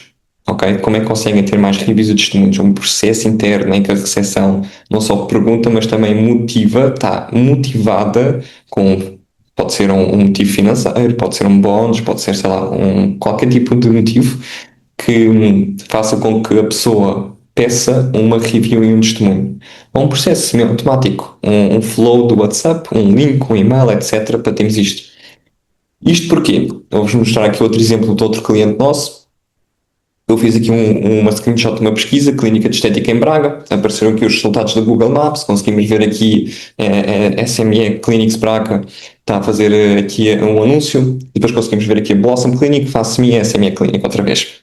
S1: Ok? Como é que conseguem ter mais reviews de testemunhos? Um processo interno em que a recepção não só pergunta, mas também motiva, está motivada com, pode ser um motivo financeiro, pode ser um bónus, pode ser, sei lá, qualquer tipo de motivo que faça com que a pessoa peça uma review e um testemunho. É um processo semi-automático, um flow do WhatsApp, um link, um e-mail, etc. para termos isto. Isto porquê? Eu vou-vos mostrar aqui outro exemplo de outro cliente nosso. Eu fiz aqui uma screenshot de uma pesquisa, clínica de estética em Braga. Apareceram aqui os resultados do Google Maps. Conseguimos ver aqui SME Clinics Braga está a fazer aqui um anúncio. Depois conseguimos ver aqui a Blossom Clinic, FACME e SME Clinic outra vez.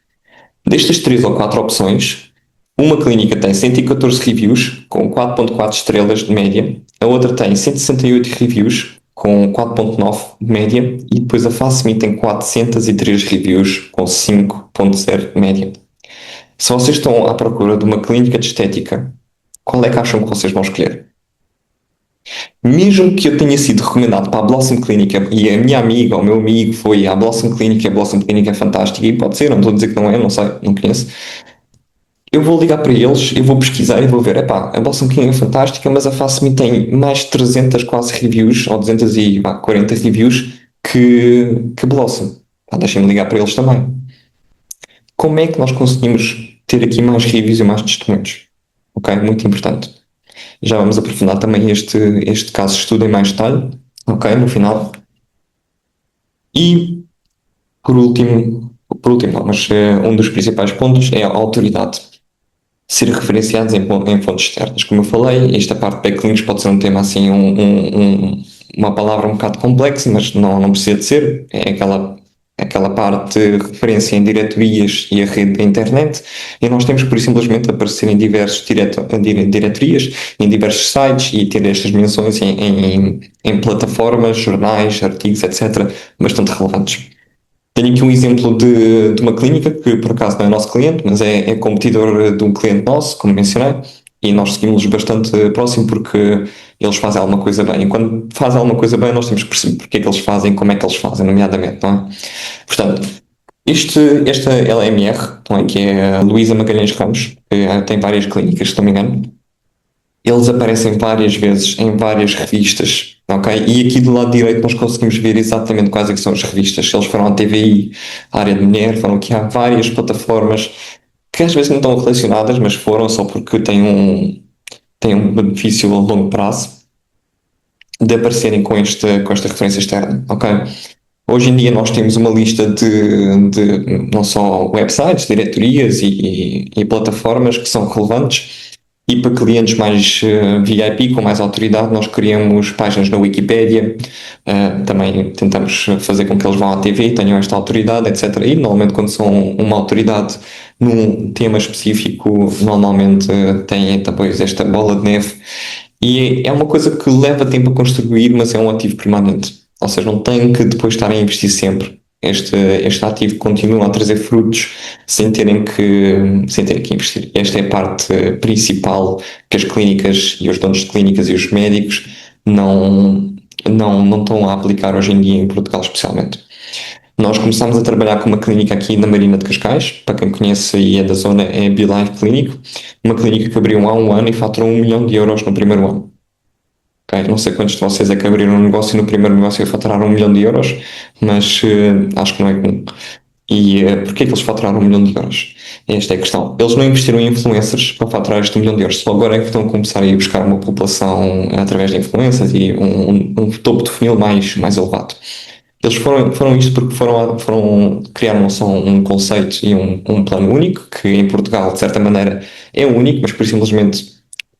S1: Destas 3 ou 4 opções, uma clínica tem 114 reviews com 4.4 estrelas de média. A outra tem 168 reviews com 4.9 de média e depois a FACME tem 403 reviews com 5.0 de média. Se vocês estão à procura de uma clínica de estética, qual é que acham que vocês vão escolher? Mesmo que eu tenha sido recomendado para a Blossom Clinic e a minha amiga ou o meu amigo foi à Blossom Clinic, a Blossom Clinic é fantástica e pode ser, não estou a dizer que não é, não sei, não conheço. Eu vou ligar para eles, eu vou pesquisar e vou ver, epá, a Blossom King é fantástica, mas a FACME tem mais de 300 quase reviews, ou 240 reviews, que Blossom. Deixem-me ligar para eles também. Como é que nós conseguimos ter aqui mais reviews e mais testemunhos? Ok, muito importante. Já vamos aprofundar também este caso de estudo em mais detalhe, ok, no final. E, por último não, mas um dos principais pontos é a autoridade. ser referenciados em fontes externas. Como eu falei, esta parte de backlinks pode ser um tema assim, uma palavra um bocado complexa, mas não precisa de ser. É aquela parte de referência em diretorias e a rede da internet, e nós temos por simplesmente aparecer em diversos diretorias, em diversos sites e ter estas menções em plataformas, jornais, artigos, etc., bastante relevantes. Tenho aqui um exemplo de uma clínica que por acaso não é nosso cliente, mas é competidor de um cliente nosso, como mencionei, e nós seguimos bastante próximo porque eles fazem alguma coisa bem. E quando fazem alguma coisa bem, nós temos que perceber porque é que eles fazem, como é que eles fazem, nomeadamente, não é? Portanto, esta LMR, não é, que é a Luísa Magalhães Ramos, que tem várias clínicas, se não me engano, eles aparecem várias vezes em várias revistas, ok? E aqui do lado direito nós conseguimos ver exatamente quais é que são as revistas. Eles foram à TVI, à área de mulher, foram aqui a várias plataformas que às vezes não estão relacionadas, mas foram só porque têm um benefício a longo prazo de aparecerem com esta referência externa, ok? Hoje em dia nós temos uma lista de não só websites, diretorias e plataformas que são relevantes, e para clientes mais VIP, com mais autoridade, nós criamos páginas na Wikipédia, também tentamos fazer com que eles vão à TV, tenham esta autoridade, etc. E normalmente quando são uma autoridade num tema específico, normalmente têm depois esta bola de neve, e é uma coisa que leva tempo a construir, mas é um ativo permanente. Ou seja, não tem que depois estar a investir sempre. Este ativo continua a trazer frutos sem terem que investir. Esta é a parte principal que as clínicas e os donos de clínicas e os médicos não estão a aplicar hoje em dia em Portugal, especialmente. Nós começámos a trabalhar com uma clínica aqui na Marina de Cascais, para quem conhece e é da zona, é a BeLife Clinic, uma clínica que abriu há um ano e faturou 1 milhão de euros no primeiro ano. Okay? Não sei quantos de vocês é que abriram um negócio e no primeiro negócio faturaram 1 milhão de euros, mas acho que não é comum. E porquê que eles faturaram 1 milhão de euros? Esta é a questão. Eles não investiram em influencers para faturar este 1 milhão de euros, só agora é que estão a começar a ir buscar uma população através de influências e um topo de funil mais elevado. Eles foram isto porque criaram só um conceito e um plano único, que em Portugal, de certa maneira, é único, mas por simplesmente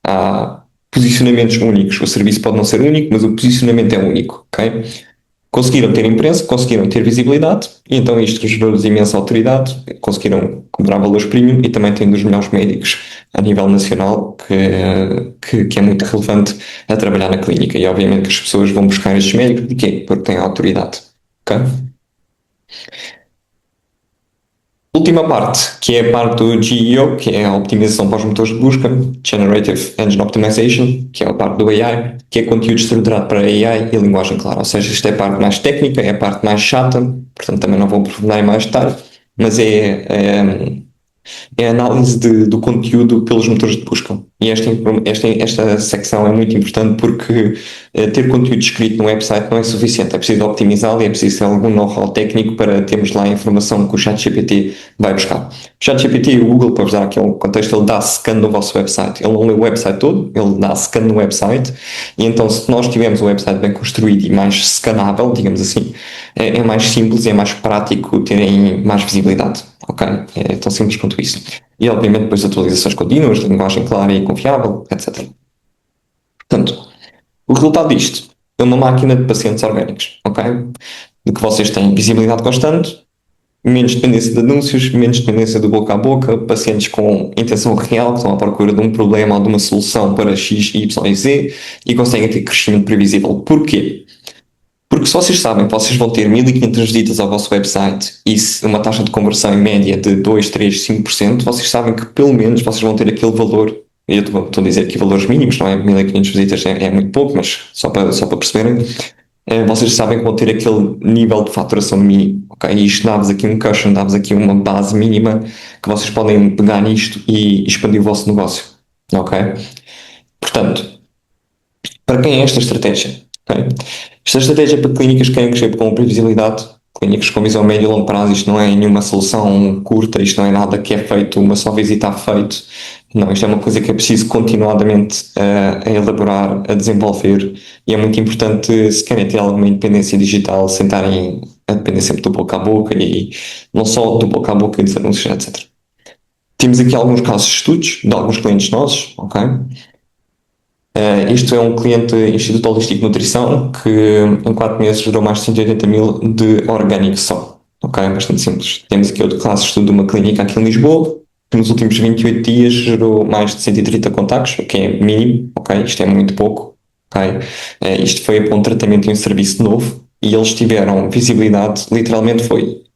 S1: há posicionamentos únicos. O serviço pode não ser único, mas o posicionamento é único, ok? Conseguiram ter imprensa, conseguiram ter visibilidade, e então isto gerou-lhes imensa autoridade, conseguiram cobrar valores premium e também têm dos melhores médicos a nível nacional, que é muito relevante a trabalhar na clínica. E obviamente que as pessoas vão buscar estes médicos, porquê? Porque têm autoridade. Ok? Última parte, que é a parte do GEO, que é a optimização para os motores de busca, Generative Engine Optimization, que é a parte do AI, que é conteúdo estruturado para AI e linguagem clara. Ou seja, isto é a parte mais técnica, é a parte mais chata, portanto também não vou aprofundar em mais detalhe, mas é a análise do conteúdo pelos motores de busca. E esta secção é muito importante porque ter conteúdo escrito no website não é suficiente, é preciso optimizá-lo e é preciso ter algum know-how técnico para termos lá a informação que o ChatGPT vai buscar. O ChatGPT e o Google, para vos dar aquele contexto, ele dá scan no vosso website. Ele não lê o website todo, ele dá scan no website, e então se nós tivermos o website bem construído e mais scanável, digamos assim, é mais simples e é mais prático terem mais visibilidade. Ok? É tão simples quanto isso. E obviamente depois atualizações contínuas, linguagem clara e confiável, etc. Portanto, o resultado disto é uma máquina de pacientes orgânicos, ok? De que vocês têm visibilidade constante, menos dependência de anúncios, menos dependência do boca a boca, pacientes com intenção real, que estão à procura de um problema ou de uma solução para X, Y e Z, e conseguem ter crescimento previsível. Porquê? Porque se vocês sabem que vocês vão ter 1500 visitas ao vosso website e uma taxa de conversão em média de 2, 3, 5%, vocês sabem que pelo menos vocês vão ter aquele valor. Eu estou a dizer aqui valores mínimos, não é? 1500 visitas é muito pouco, mas só para perceberem, vocês sabem que vão ter aquele nível de faturação mínimo, ok? E isto dá-vos aqui um cushion, dá-vos aqui uma base mínima que vocês podem pegar nisto e expandir o vosso negócio, ok? Portanto, para quem é esta estratégia? Okay? Esta estratégia é para clínicas que querem crescer com previsibilidade, clínicas com visão médio e longo prazo. Isto não é nenhuma solução curta, isto não é nada que é feito uma só vez e está feito. Não, isto é uma coisa que é preciso continuadamente a elaborar, a desenvolver, e é muito importante, se querem ter alguma independência digital, a depender sempre do boca a boca, e não só do boca a boca e dos anúncios, etc. Temos aqui alguns casos de estudos de alguns clientes nossos, ok? Isto é um cliente Instituto Holístico de Nutrição que em 4 meses gerou mais de 180 mil de orgânico só, ok? Bastante simples. Temos aqui outro caso de estudo de uma clínica aqui em Lisboa que nos últimos 28 dias gerou mais de 130 contactos, o que é mínimo, ok? Isto é muito pouco, ok? Isto foi para um tratamento e um serviço novo e eles tiveram visibilidade, literalmente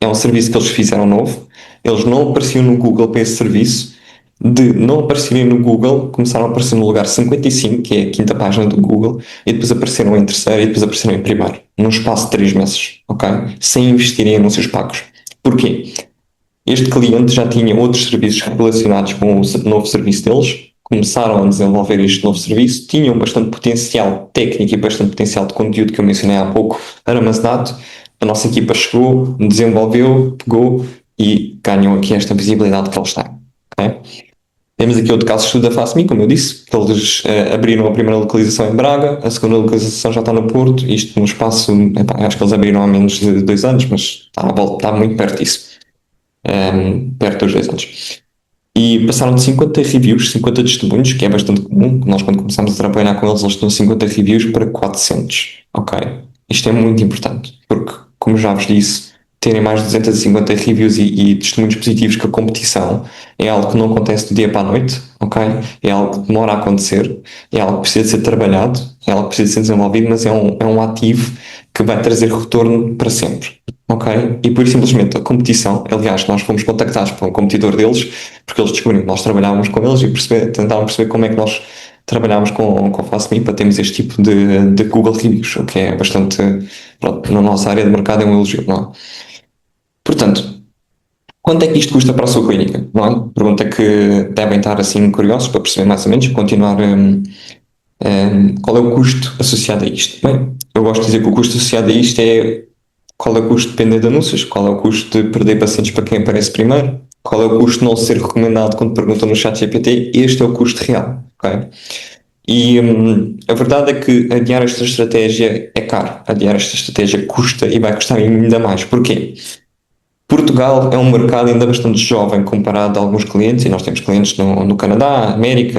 S1: é um serviço que eles fizeram novo, eles não apareciam no Google para esse serviço, de não aparecerem no Google, começaram a aparecer no lugar 55, que é a quinta página do Google, e depois apareceram em terceiro e depois apareceram em primeiro, num espaço de 3 meses, ok? Sem investirem em anúncios pagos. Porquê? Este cliente já tinha outros serviços relacionados com o novo serviço deles, começaram a desenvolver este novo serviço, tinham bastante potencial técnico e bastante potencial de conteúdo que eu mencionei há pouco armazenado. A nossa equipa chegou, desenvolveu, pegou e ganham aqui esta visibilidade que eles têm. Okay? Temos aqui outro caso de estudo da FACMI, como eu disse, que eles abriram a primeira localização em Braga, a segunda localização já está no Porto, isto no espaço, acho que eles abriram há menos de 2 anos, mas está muito perto disso. Perto dos 2 anos. E passaram de 50 reviews, 50 testemunhos, que é bastante comum. Nós, quando começámos a trabalhar com eles, eles tinham 50 reviews para 400. Ok? Isto é muito importante, porque, como já vos disse, terem mais de 250 reviews e testemunhos positivos que a competição é algo que não acontece do dia para a noite, ok? É algo que demora a acontecer, é algo que precisa de ser trabalhado, é algo que precisa de ser desenvolvido, mas é um ativo que vai trazer retorno para sempre. Ok? E por simplesmente a competição, aliás, nós fomos contactados por um competidor deles, porque eles descobriram que nós trabalhávamos com eles e tentaram perceber como é que nós trabalhámos com a FastMe para termos este tipo de Google Reviews, o que é bastante, pronto, na nossa área de mercado é um elogio, não é? Portanto, quanto é que isto custa para a sua clínica? Não é? Pergunta que devem estar assim curiosos para perceber mais ou menos, continuar. Qual é o custo associado a isto? Bem, eu gosto de dizer que o custo associado a isto é qual é o custo de depender de anúncios, qual é o custo de perder pacientes para quem aparece primeiro, qual é o custo de não ser recomendado quando perguntam no chat GPT, este é o custo real, ok? E a verdade é que adiar esta estratégia é caro, adiar esta estratégia custa e vai custar ainda mais. Porquê? Portugal é um mercado ainda bastante jovem comparado a alguns clientes, e nós temos clientes no Canadá, América,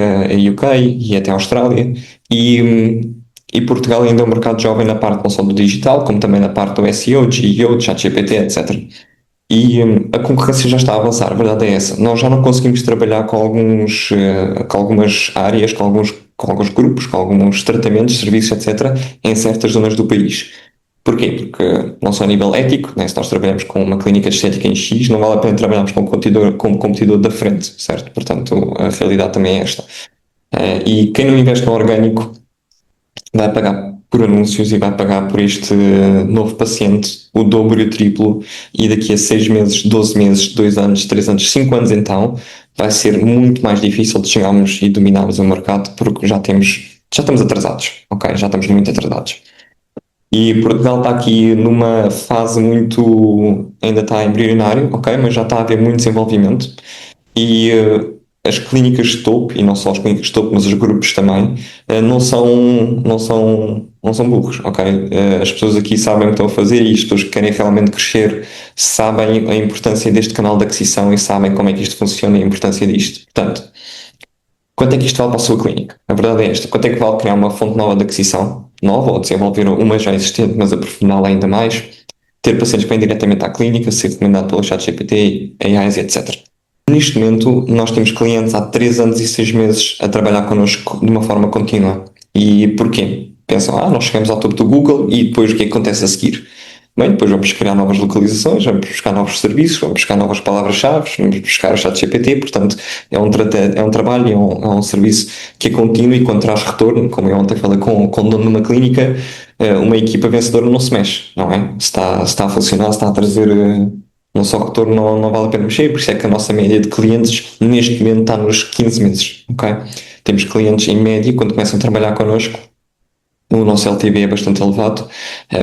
S1: UK e até Austrália, e Portugal ainda é um mercado jovem na parte não só do digital, como também na parte do SEO, GEO, ChatGPT, etc. E a concorrência já está a avançar, a verdade é essa. Nós já não conseguimos trabalhar com algumas áreas, com alguns grupos, com alguns tratamentos, serviços, etc., em certas zonas do país. Porquê? Porque não só a nível ético, né? Se nós trabalhamos com uma clínica de estética em X, não vale a pena trabalharmos com um competidor da frente, certo? Portanto, a realidade também é esta. E quem não investe no orgânico vai pagar por anúncios e vai pagar por este novo paciente o dobro e o triplo, e daqui a 6 meses, 12 meses, 2 anos, 3 anos, 5 anos então, vai ser muito mais difícil de chegarmos e dominarmos o mercado porque já estamos atrasados, ok? Já estamos muito atrasados. E Portugal está aqui numa fase ainda está embrionário, ok? Mas já está a haver muito desenvolvimento e as clínicas de topo, e não só as clínicas de topo, mas os grupos também, não são burros, ok? As pessoas aqui sabem o que estão a fazer e as pessoas que querem realmente crescer sabem a importância deste canal de aquisição e sabem como é que isto funciona e a importância disto. Portanto, quanto é que isto vale para a sua clínica? A verdade é esta. Quanto é que vale criar uma fonte nova de aquisição? Nova, ou desenvolver uma já existente, mas aprofundá-la ainda mais? Ter pacientes que vêm diretamente à clínica, ser recomendado pelo ChatGPT, AIs, etc. Neste momento, nós temos clientes há 3 anos e 6 meses a trabalhar connosco de uma forma contínua. E porquê? Pensam, nós chegamos ao topo do Google e depois o que acontece a seguir? Bem, depois vamos criar novas localizações, vamos buscar novos serviços, vamos buscar novas palavras-chave, vamos buscar o chat GPT, portanto é um trabalho, é um serviço que é contínuo e quando traz retorno, como eu ontem falei com o dono de uma clínica, uma equipa vencedora não se mexe, não é? Se está a funcionar, se está a trazer não só retorno, não vale a pena mexer, por isso é que a nossa média de clientes neste momento está nos 15 meses, ok? Temos clientes em média, quando começam a trabalhar connosco, o nosso LTV é bastante elevado.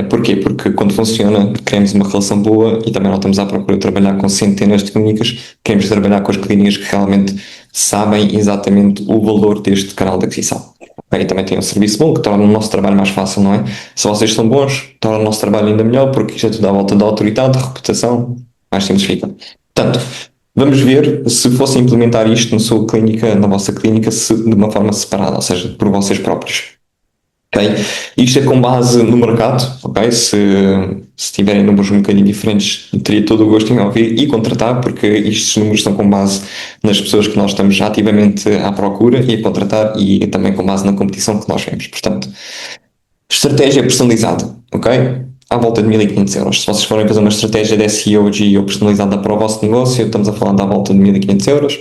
S1: Porquê? Porque quando funciona, criamos uma relação boa e também não estamos à procura de trabalhar com centenas de clínicas, queremos trabalhar com as clínicas que realmente sabem exatamente o valor deste canal de aquisição. E também tem um serviço bom que torna o nosso trabalho mais fácil, não é? Se vocês são bons, torna o nosso trabalho ainda melhor, porque isto é tudo à volta da autoridade, da reputação, mais simples fica. Portanto, Vamos ver se fosse implementar isto na sua clínica, na vossa clínica, de uma forma separada, ou seja, por vocês próprios. Okay? Isto é com base no mercado, ok? Se tiverem números um bocadinho diferentes, teria todo o gosto em ouvir e contratar, porque estes números são com base nas pessoas que nós estamos ativamente à procura e a contratar e também com base na competição que nós vemos. Portanto, estratégia personalizada, ok? À volta de 1500 euros. Se vocês forem fazer uma estratégia de SEO, GEO personalizada para o vosso negócio, estamos a falar à volta de 1500 euros.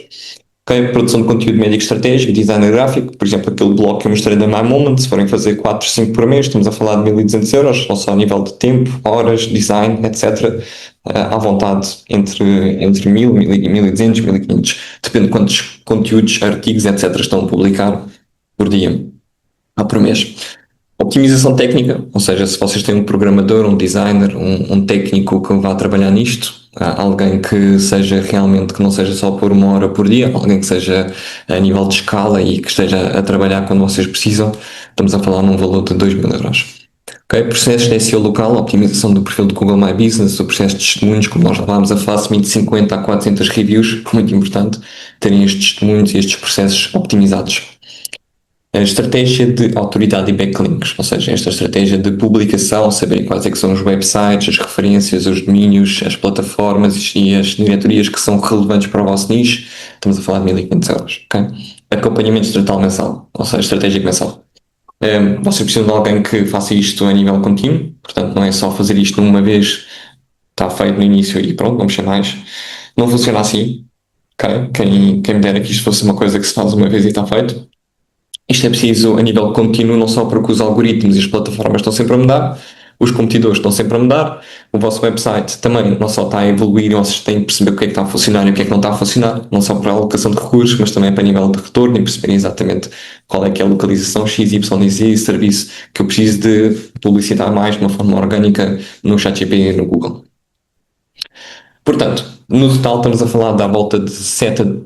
S1: Okay? Produção de conteúdo médico estratégico, design gráfico, por exemplo, aquele blog que eu mostrei da My Moment, se forem fazer 4, 5 por mês, estamos a falar de 1200 euros, ou só a nível de tempo, horas, design, etc. À vontade, entre 1000, 1200, 1500, depende de quantos conteúdos, artigos, etc. estão a publicar por dia, ou por mês. Optimização técnica, ou seja, se vocês têm um programador, um designer, um técnico que vá trabalhar nisto, alguém que seja realmente, que não seja só por 1 hora por dia, alguém que seja a nível de escala e que esteja a trabalhar quando vocês precisam, estamos a falar num valor de 2000 euros. Okay? Processos de SEO local, optimização do perfil do Google My Business, o processo de testemunhos, como nós falámos, a fase de 50 a 400 reviews, muito importante terem estes testemunhos e estes processos optimizados. A estratégia de autoridade e backlinks, ou seja, esta estratégia de publicação, saber quais é que são os websites, as referências, os domínios, as plataformas e as diretorias que são relevantes para o vosso nicho, estamos a falar de 1500 euros. Okay? Acompanhamento estatal mensal, ou seja, estratégico mensal. Vocês precisam de alguém que faça isto a nível contínuo, portanto não é só fazer isto uma vez, está feito no início e pronto, vamos ser mais. Não funciona assim. Okay? Quem me dera que isto fosse uma coisa que se faz uma vez e está feito. Isto é preciso a nível contínuo, não só porque os algoritmos e as plataformas estão sempre a mudar, os competidores estão sempre a mudar, o vosso website também não só está a evoluir, vocês têm que perceber o que é que está a funcionar e o que é que não está a funcionar, não só para a alocação de recursos, mas também para nível de retorno e perceber exatamente qual é que é a localização X, Y, Z, serviço que eu preciso de publicitar mais de uma forma orgânica no ChatGPT e no Google. Portanto, no total estamos a falar da volta de 7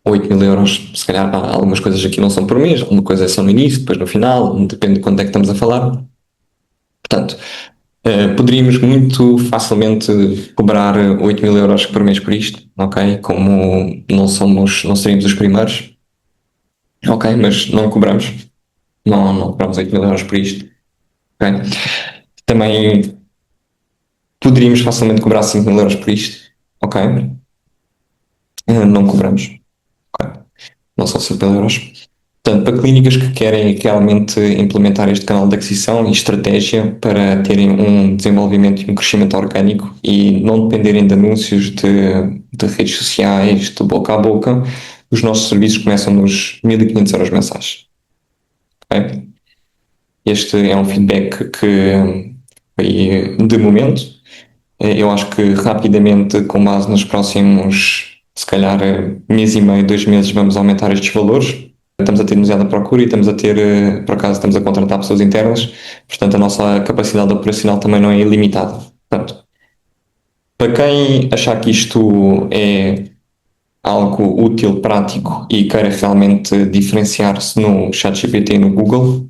S1: 8.000 euros, se calhar algumas coisas aqui não são por mês, alguma coisa é só no início, depois no final, depende de quanto é que estamos a falar. Portanto, poderíamos muito facilmente cobrar 8.000 euros por mês por isto, ok? Como não seríamos os primeiros, ok? Mas não cobramos, não cobramos 8.000 euros por isto, ok? Também poderíamos facilmente cobrar 5.000 euros por isto, ok? Não cobramos, ok? Não são 5.000 euros. Portanto, para clínicas que querem realmente implementar este canal de aquisição e estratégia para terem um desenvolvimento e um crescimento orgânico e não dependerem de anúncios de redes sociais, de boca a boca, os nossos serviços começam nos 1.500 euros mensais. Okay? Este é um feedback que foi de momento. Eu acho que rapidamente, com base nos próximos, se calhar, mês e meio, 2 meses, vamos aumentar estes valores. Estamos a ter demasiada procura e estamos a ter, por acaso, estamos a contratar pessoas internas, portanto, a nossa capacidade operacional também não é ilimitada. Portanto, para quem achar que isto é algo útil, prático e queira realmente diferenciar-se no ChatGPT e no Google,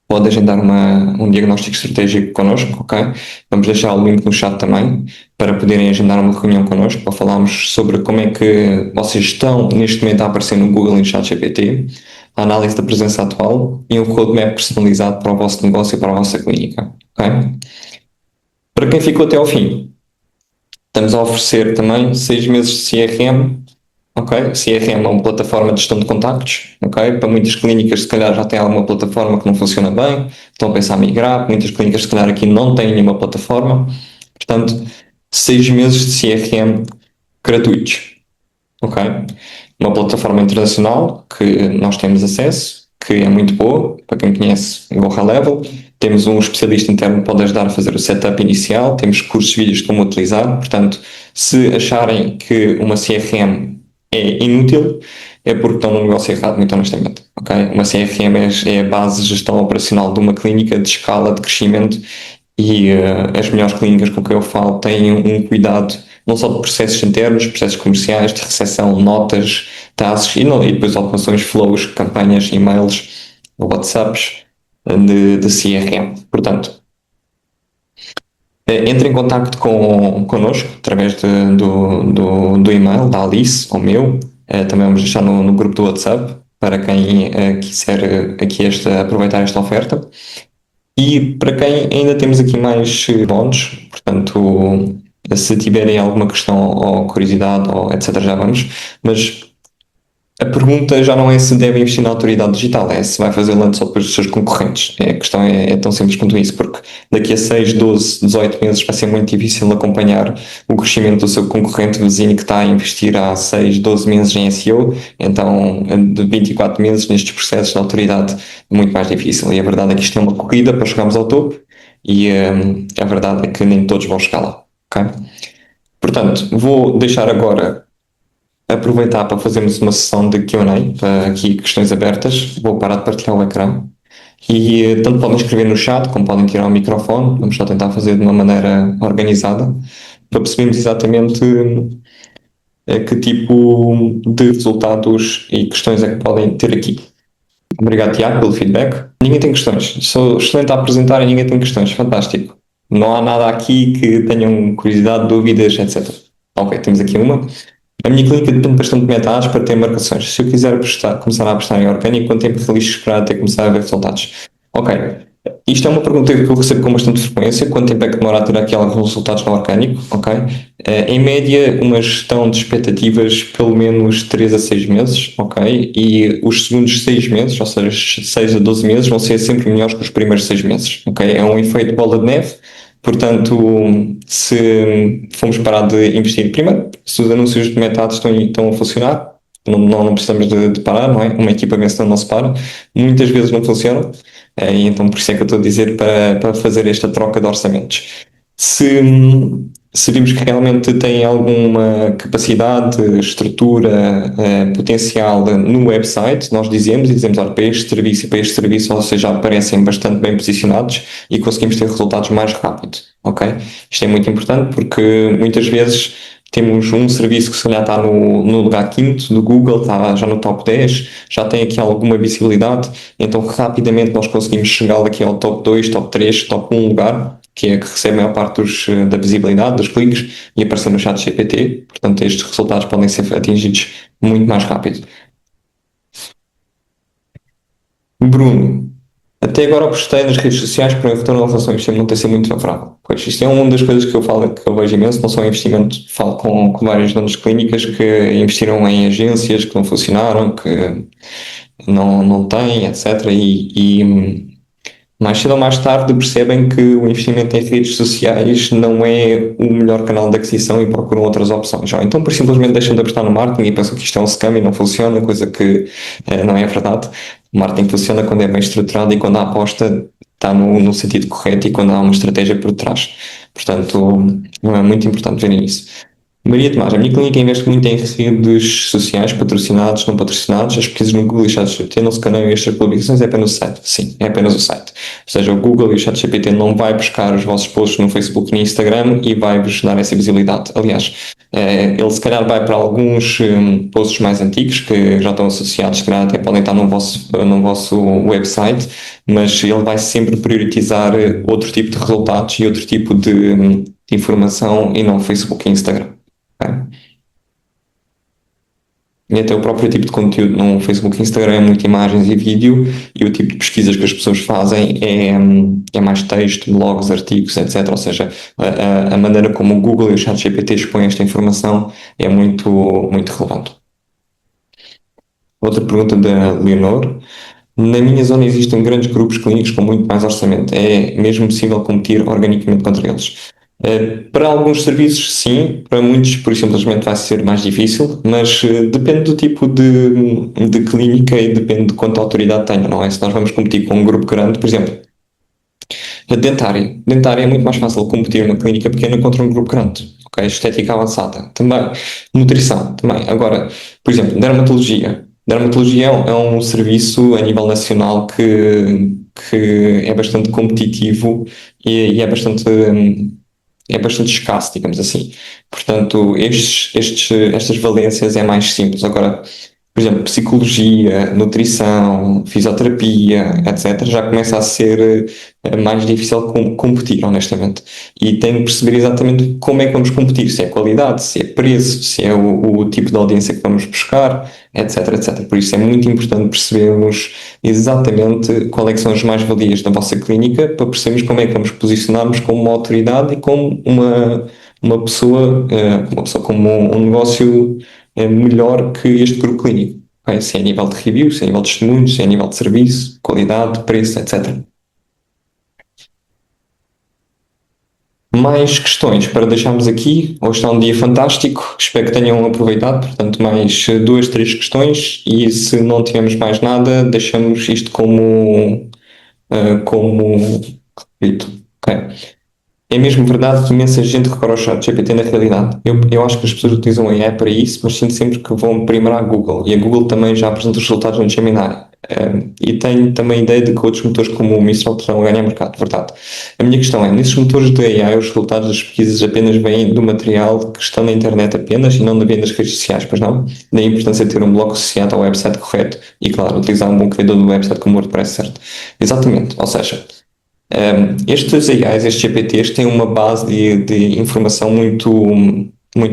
S1: pode agendar um diagnóstico estratégico connosco, ok? Vamos deixar o link no chat também para poderem agendar uma reunião connosco para falarmos sobre como é que vocês estão neste momento a aparecer no Google e no ChatGPT, a análise da presença atual e um roadmap personalizado para o vosso negócio e para a vossa clínica, ok? Para quem ficou até ao fim, estamos a oferecer também 6 meses de CRM. Ok, CRM é uma plataforma de gestão de contactos, ok? Para muitas clínicas, se calhar já tem alguma plataforma que não funciona bem, estão a pensar em migrar. Muitas clínicas, se calhar, aqui não têm nenhuma plataforma. Portanto, 6 meses de CRM gratuitos, ok? Uma plataforma internacional que nós temos acesso, que é muito boa, para quem conhece o Go High Level. Temos um especialista interno que pode ajudar a fazer o setup inicial. Temos cursos de vídeos de como utilizar. Portanto, se acharem que uma CRM é inútil, é porque estão no negócio errado, muito honestamente. Okay? Uma CRM é a base de gestão operacional de uma clínica de escala de crescimento e as melhores clínicas com que eu falo têm um cuidado não só de processos internos, processos comerciais, de recepção, notas, tasks e depois automações, flows, campanhas, e-mails, WhatsApps de CRM. Portanto, Entre em contacto connosco através do e-mail da Alice ou meu. Também vamos deixar no grupo do WhatsApp para quem quiser aproveitar esta oferta. E para quem ainda temos aqui mais bónus, portanto, se tiverem alguma questão ou curiosidade ou etc, já vamos, mas a pergunta já não é se deve investir na autoridade digital, é se vai fazê-lo antes ou depois dos seus concorrentes. A questão é tão simples quanto isso, porque daqui a 6, 12, 18 meses vai ser muito difícil acompanhar o crescimento do seu concorrente vizinho que está a investir há 6, 12 meses em SEO, então de 24 meses nestes processos de autoridade é muito mais difícil. E a verdade é que isto é uma corrida para chegarmos ao topo e a verdade é que nem todos vão chegar lá. Okay? Portanto, vou deixar agora aproveitar para fazermos uma sessão de Q&A, para aqui questões abertas. Vou parar de partilhar o ecrã. E tanto podem escrever no chat, como podem tirar o microfone. Vamos só tentar fazer de uma maneira organizada, para percebermos exatamente que tipo de resultados e questões é que podem ter aqui. Obrigado, Tiago, pelo feedback. Ninguém tem questões. Sou excelente a apresentar e ninguém tem questões. Fantástico. Não há nada aqui que tenham curiosidade, dúvidas, etc. Ok, temos aqui uma. A minha clínica depende bastante de meta-ads para ter marcações. Se eu quiser começar a apostar em orgânico, quanto tempo realizo esperar até começar a ver resultados? Ok. Isto é uma pergunta que eu recebo com bastante frequência. Quanto tempo é que demora a ter aqui alguns resultados no orgânico? Ok. Em média, uma gestão de expectativas pelo menos 3 a 6 meses, ok? E os segundos 6 meses, ou seja, 6 a 12 meses, vão ser sempre melhores que os primeiros 6 meses, ok? É um efeito bola de neve. Portanto, se formos parar de investir, primeiro, se os anúncios de metade estão a funcionar, não precisamos de parar, não é? Uma equipa vencedora não se para, muitas vezes não funcionam, e então por isso é que eu estou a dizer para fazer esta troca de orçamentos. Se vimos que realmente tem alguma capacidade, estrutura, potencial no website, nós dizemos, olha, para este serviço e para este serviço, ou seja, aparecem bastante bem posicionados e conseguimos ter resultados mais rápido, ok? Isto é muito importante porque muitas vezes temos um serviço que se calhar está no lugar quinto do Google, está já no top 10, já tem aqui alguma visibilidade, então rapidamente nós conseguimos chegar aqui ao top 2, top 3, top 1 lugar, que é que recebe a maior parte da visibilidade, dos cliques, e aparecer no chat GPT. Portanto, estes resultados podem ser atingidos muito mais rápido. Bruno, até agora apostei nas redes sociais para o retorno da relação de investimento não ter sido muito favorável. Pois, isto é uma das coisas que eu falo, que eu vejo imenso, não só em investimento, falo com várias donas clínicas que investiram em agências que não funcionaram, que não têm, etc. Mais cedo ou mais tarde percebem que o investimento em redes sociais não é o melhor canal de aquisição e procuram outras opções. Ou então, por simplesmente deixam de apostar no marketing e pensam que isto é um scam e não funciona, coisa que não é verdade. O marketing funciona quando é bem estruturado e quando a aposta está no sentido correto e quando há uma estratégia por trás. Portanto, é muito importante verem isso. Maria Tomás, a minha clínica investe muito em redes sociais, patrocinados, não patrocinados. As pesquisas no Google e o ChatGPT não se caneiam estas publicações, é apenas o site. Sim, é apenas o site. Ou seja, o Google e o ChatGPT não vai buscar os vossos posts no Facebook e no Instagram e vai-vos dar essa visibilidade. Aliás, ele se calhar vai para alguns posts mais antigos que já estão associados, que até podem estar no vosso website, mas ele vai sempre priorizar outro tipo de resultados e outro tipo de informação e não Facebook e Instagram. Okay? E até o próprio tipo de conteúdo no Facebook e Instagram é muito imagens e vídeo, e o tipo de pesquisas que as pessoas fazem é mais texto, blogs, artigos, etc. Ou seja, a maneira como o Google e o ChatGPT expõem esta informação é muito relevante. Outra pergunta da Leonor. Na minha zona existem grandes grupos clínicos com muito mais orçamento. É mesmo possível competir organicamente contra eles? Para alguns serviços, sim. Para muitos, por simplesmente, vai ser mais difícil. Mas depende do tipo de clínica e depende de quanta autoridade tenha, não é? Se nós vamos competir com um grupo grande, por exemplo, a dentária. Dentária é muito mais fácil competir uma clínica pequena contra um grupo grande. Ok? Estética avançada. Também. Nutrição. Também. Agora, por exemplo, dermatologia. Dermatologia é um serviço a nível nacional que é bastante competitivo e é bastante escasso, digamos assim. Portanto, estas valências é mais simples. Agora, por exemplo, psicologia, nutrição, fisioterapia, etc., já começa a ser mais difícil competir, honestamente. E tem que perceber exatamente como é que vamos competir, se é qualidade, se é preço, se é o tipo de audiência que vamos buscar, etc, etc. Por isso é muito importante percebermos exatamente qual é que são as mais-valias da vossa clínica para percebermos como é que vamos posicionarmos como uma autoridade e como uma pessoa, como um negócio melhor que este grupo clínico. Ok? Se é a nível de review, se é a nível de testemunhos, se é a nível de serviço, qualidade, preço, etc. Mais questões para deixarmos aqui. Hoje está um dia fantástico, espero que tenham aproveitado. Portanto, mais duas, três questões. E se não tivermos mais nada, deixamos isto como repito. Ok. É mesmo verdade que imensa gente recorre ao chat GPT na realidade. Eu acho que as pessoas utilizam a AI para isso, mas sinto sempre que vão primeiro à Google. E a Google também já apresenta os resultados no Gemini. E tenho também a ideia de que outros motores como o Mistral estão a ganhar mercado, verdade. A minha questão é, nesses motores de AI, os resultados das pesquisas apenas vêm do material que está na internet apenas e não da venda das redes sociais, pois não? Daí a importância de ter um blog associado ao website correto e, claro, utilizar um bom criador do website como o WordPress, certo? Exatamente, ou seja, estes AIs, estes GPTs, têm uma base de informação muito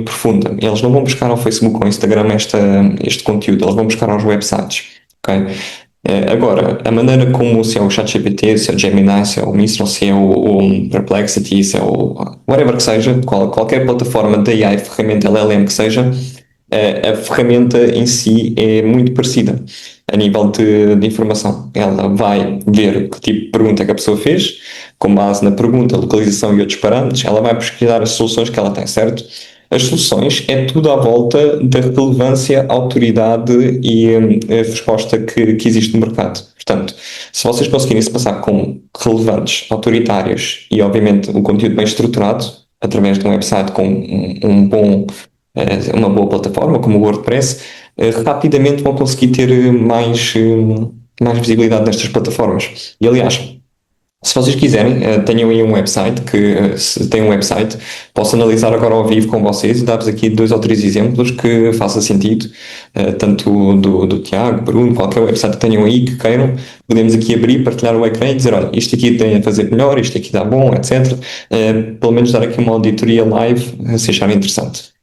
S1: profunda. Eles não vão buscar ao Facebook ou ao Instagram este conteúdo, eles vão buscar aos websites. Okay? Agora, a maneira como, se é o ChatGPT, se é o Gemini, se é o Mistral, se é o Perplexity, se é o whatever que seja, qualquer plataforma de AI, ferramenta LLM que seja, a ferramenta em si é muito parecida a nível de informação. Ela vai ver que tipo de pergunta que a pessoa fez, com base na pergunta, localização e outros parâmetros, ela vai pesquisar as soluções que ela tem, certo? As soluções é tudo à volta da relevância, autoridade e a resposta que existe no mercado. Portanto, se vocês conseguirem se passar como relevantes, autoritários e, obviamente, um conteúdo bem estruturado, através de um website com uma boa plataforma como o WordPress, rapidamente vão conseguir ter mais visibilidade nestas plataformas. E aliás, se vocês quiserem, tenham aí um website se tem um website, posso analisar agora ao vivo com vocês e dar-vos aqui 2 ou 3 exemplos que faça sentido, tanto do Tiago, Bruno, qualquer website que tenham aí que queiram, podemos aqui abrir, partilhar o ecrã e dizer, olha, isto aqui tem a fazer melhor, isto aqui dá bom, etc. Pelo menos dar aqui uma auditoria live, se acharem interessante.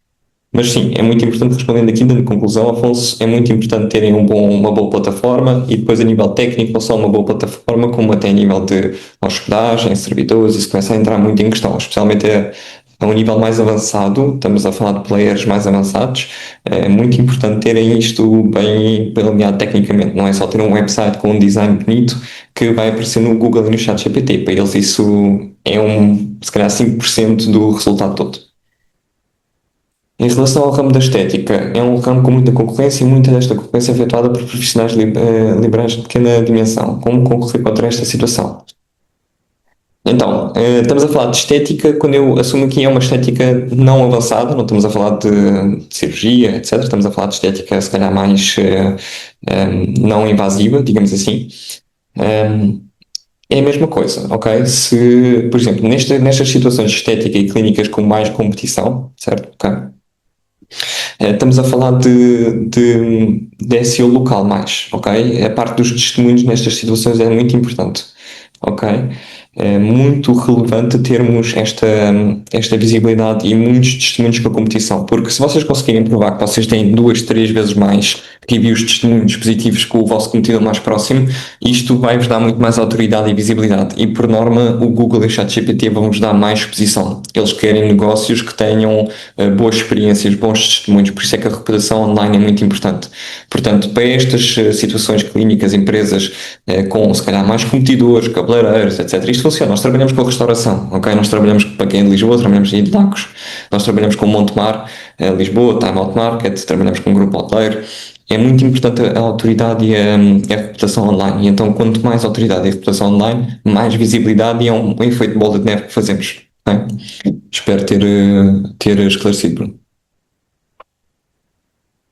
S1: Mas sim, é muito importante, respondendo aqui na conclusão, Afonso, é muito importante terem uma boa plataforma e depois a nível técnico não só uma boa plataforma, como até a nível de hospedagem, servidores, isso começa a entrar muito em questão, especialmente a um nível mais avançado, estamos a falar de players mais avançados, é muito importante terem isto bem alinhado tecnicamente, não é só ter um website com um design bonito que vai aparecer no Google e no ChatGPT, para eles isso é se calhar 5% do resultado todo. Em relação ao ramo da estética, é um ramo com muita concorrência e muita desta concorrência é efetuada por profissionais liberais de pequena dimensão. Como concorrer contra esta situação? Então, estamos a falar de estética, quando eu assumo que é uma estética não avançada, não estamos a falar de cirurgia, etc. Estamos a falar de estética, se calhar, mais não invasiva, digamos assim. É a mesma coisa, ok? Se, por exemplo, nestas situações de estética e clínicas com mais competição, certo? Ok? Estamos a falar de SEO local mais, ok? A parte dos testemunhos nestas situações é muito importante, ok? É muito relevante termos esta visibilidade e muitos testemunhos para a competição, porque se vocês conseguirem provar que vocês têm 2, 3 vezes mais reviews de testemunhos positivos que o vosso competidor mais próximo, isto vai-vos dar muito mais autoridade e visibilidade e por norma o Google e o ChatGPT vão-vos dar mais exposição. Eles querem negócios que tenham boas experiências, bons testemunhos, por isso é que a reputação online é muito importante. Portanto, para estas situações clínicas, empresas com se calhar mais competidores, cabeleireiros, etc. Isto funciona. Nós trabalhamos com a restauração, ok? Nós trabalhamos para quem é de Lisboa, trabalhamos em Lagos, nós trabalhamos com Montemar, Lisboa, Time Out Market, trabalhamos com um grupo hoteleiro. É muito importante a autoridade e a reputação online. E então, quanto mais autoridade e reputação online, mais visibilidade e é um efeito de bola de neve que fazemos. Okay? Espero ter esclarecido, Bruno.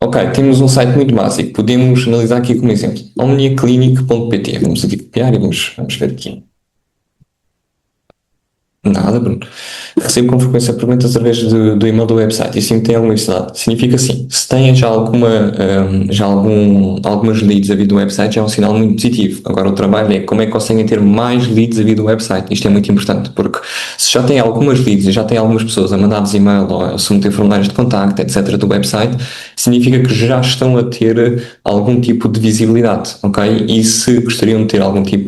S1: Ok, temos um site muito básico. Podemos analisar aqui como exemplo. omniaclinic.pt. Vamos aqui copiar e vamos ver aqui. Nada, Bruno. Recebo com frequência perguntas através do e-mail do website. Isso tem alguma necessidade? Significa assim, se têm algumas leads a vir do website, já é um sinal muito positivo. Agora o trabalho é como é que conseguem ter mais leads a vir do website. Isto é muito importante, porque se já têm algumas leads e já têm algumas pessoas a mandar-vos e-mail ou a submeter formulários de contacto, etc. do website, significa que já estão a ter algum tipo de visibilidade, ok? E se gostariam de ter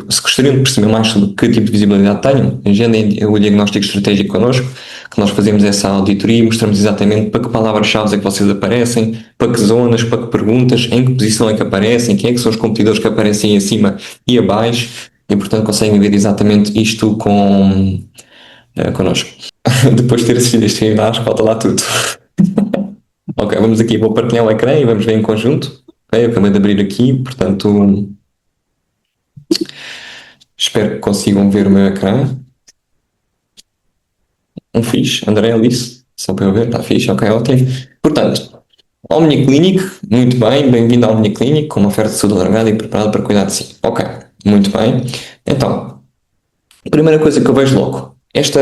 S1: se gostariam de perceber mais sobre que tipo de visibilidade tenham, agendem o diagnóstico estratégico connosco, que nós fazemos essa auditoria e mostramos exatamente para que palavras-chave é que vocês aparecem, para que zonas, para que perguntas, em que posição é que aparecem, quem é que são os competidores que aparecem acima e abaixo, e portanto conseguem ver exatamente isto connosco. Depois de ter assistido este webinar, falta lá tudo. Ok, vamos aqui, vou partilhar o ecrã e vamos ver em conjunto. Ok, eu acabei de abrir aqui, portanto, espero que consigam ver o meu ecrã. Fixe, André, Alice, só para eu ver, está fixe, ok, ótimo. Portanto, OmniClinic, muito bem, bem-vindo à OmniClinic, com uma oferta de saúde alargada e preparado para cuidar de si. Ok, muito bem. Então, a primeira coisa que eu vejo logo, esta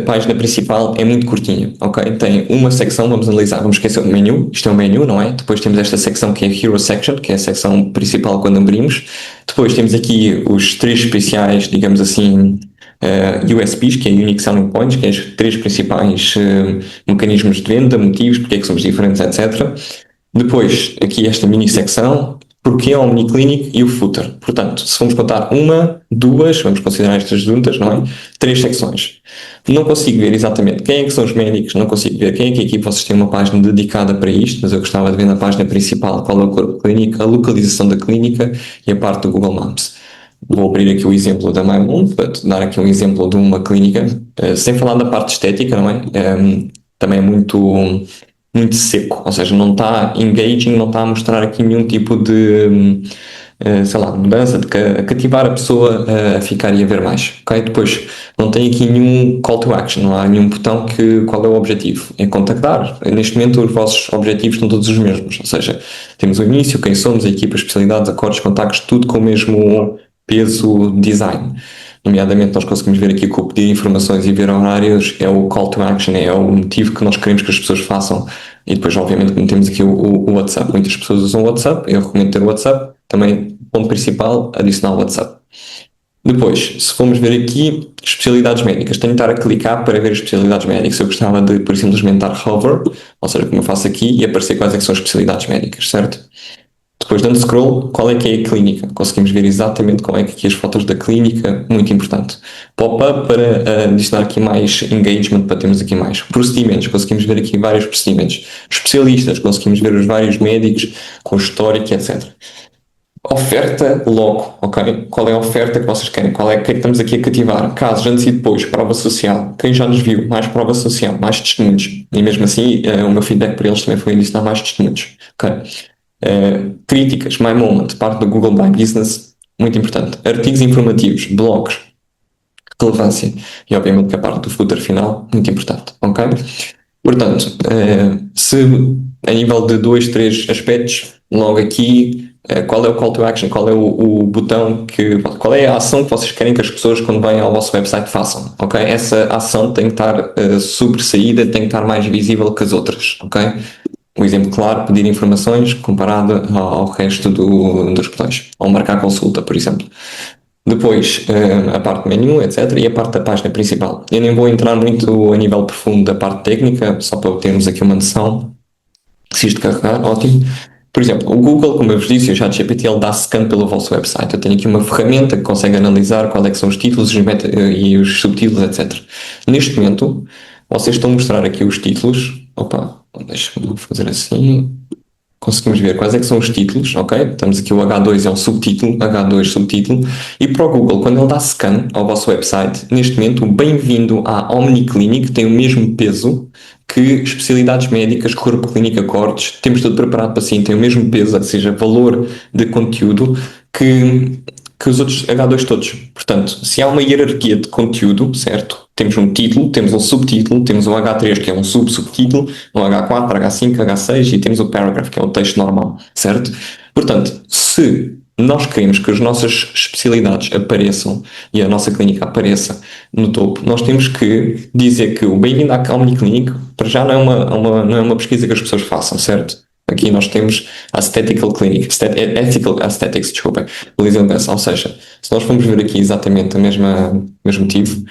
S1: página principal é muito curtinha, ok? Tem uma secção, vamos analisar, vamos esquecer o menu, isto é o menu, não é? Depois temos esta secção que é a Hero Section, que é a secção principal quando abrimos. Depois temos aqui os três especiais, digamos assim, USPs, que é Unique Selling Points, que é os três principais mecanismos de venda, motivos, porque é que somos diferentes, etc. Depois, aqui esta mini secção, porque a OmniClinic e o footer. Portanto, se formos contar uma, duas, vamos considerar estas juntas, não é? Três secções. Não consigo ver exatamente quem é que são os médicos, não consigo ver quem é que aqui vocês têm uma página dedicada para isto, mas eu gostava de ver na página principal qual é o corpo clínico, a localização da clínica e a parte do Google Maps. Vou abrir aqui o exemplo da MyMoon, para te dar aqui um exemplo de uma clínica, sem falar da parte estética, não é? Também é muito seco, ou seja, não está engaging, não está a mostrar aqui nenhum tipo de, sei lá, mudança, a cativar a pessoa a ficar e a ver mais, ok? Depois, não tem aqui nenhum call to action, não há nenhum botão qual é o objetivo? É contactar. Neste momento os vossos objetivos estão todos os mesmos, ou seja, temos o início, quem somos, a equipa, especialidades, acordos, contactos, tudo com o mesmo peso design. Nomeadamente, nós conseguimos ver aqui que o pedir informações e ver horários é o call to action, é o motivo que nós queremos que as pessoas façam. E depois, obviamente, como temos aqui o WhatsApp, muitas pessoas usam o WhatsApp, eu recomendo ter o WhatsApp, também, ponto principal, adicionar o WhatsApp. Depois, se formos ver aqui, especialidades médicas, tenho de estar a clicar para ver as especialidades médicas. Eu gostava de, por simplesmente, dar hover, ou seja, como eu faço aqui, e aparecer quais é que são as especialidades médicas, certo? Depois dando scroll, qual é que é a clínica? Conseguimos ver exatamente qual é que aqui as fotos da clínica, muito importante. Pop-up para adicionar aqui mais engagement, para termos aqui mais. Procedimentos, conseguimos ver aqui vários procedimentos. Especialistas, conseguimos ver os vários médicos com histórico, etc. Oferta logo, ok? Qual é a oferta que vocês querem? Qual é que estamos aqui a cativar? Casos antes e depois, prova social. Quem já nos viu, mais prova social, mais testemunhos. E mesmo assim, o meu feedback para eles também foi adicionar mais testemunhos. Ok? Críticas, My Moment, parte do Google My Business, muito importante. Artigos informativos, blogs, relevância e obviamente que a parte do footer final, muito importante, ok? Portanto, se a nível de 2, 3 aspectos, logo aqui, qual é o call to action, qual é o botão, qual é a ação que vocês querem que as pessoas quando vêm ao vosso website façam, ok? Essa ação tem que estar sobressaída, tem que estar mais visível que as outras, ok? Um exemplo claro, pedir informações comparado ao resto dos botões, ou marcar consulta, por exemplo. Depois, a parte menu, etc. E a parte da página principal. Eu nem vou entrar muito a nível profundo da parte técnica, só para termos aqui uma noção. Se isto carregar, ótimo. Por exemplo, o Google, como eu vos disse, o ChatGPT, ele dá scan pelo vosso website. Eu tenho aqui uma ferramenta que consegue analisar quais é que são os títulos e os subtítulos, etc. Neste momento, vocês estão a mostrar aqui os títulos. Opa, deixa-me fazer assim. Conseguimos ver quais é que são os títulos, ok? Estamos aqui, o H2 é um subtítulo, H2 subtítulo, e para o Google, quando ele dá scan ao vosso website, neste momento, o bem-vindo à OmniClinic tem o mesmo peso que especialidades médicas, corpo clínica, cortes, temos tudo preparado para si, tem o mesmo peso, ou seja, valor de conteúdo que os outros H2 todos. Portanto, se há uma hierarquia de conteúdo, certo? Temos um título, temos um subtítulo, temos o H3 que é um subtítulo, o H4, H5, H6 e temos o paragraph que é o texto normal, certo? Portanto, se nós queremos que as nossas especialidades apareçam e a nossa clínica apareça no topo, nós temos que dizer que o Bem-vindo à Omniclinic, para já não é uma pesquisa que as pessoas façam, certo? Aqui nós temos Aesthetical Clinic, Ethical Aesthetics, desculpa, ou seja, se nós formos ver aqui exatamente o mesmo motivo,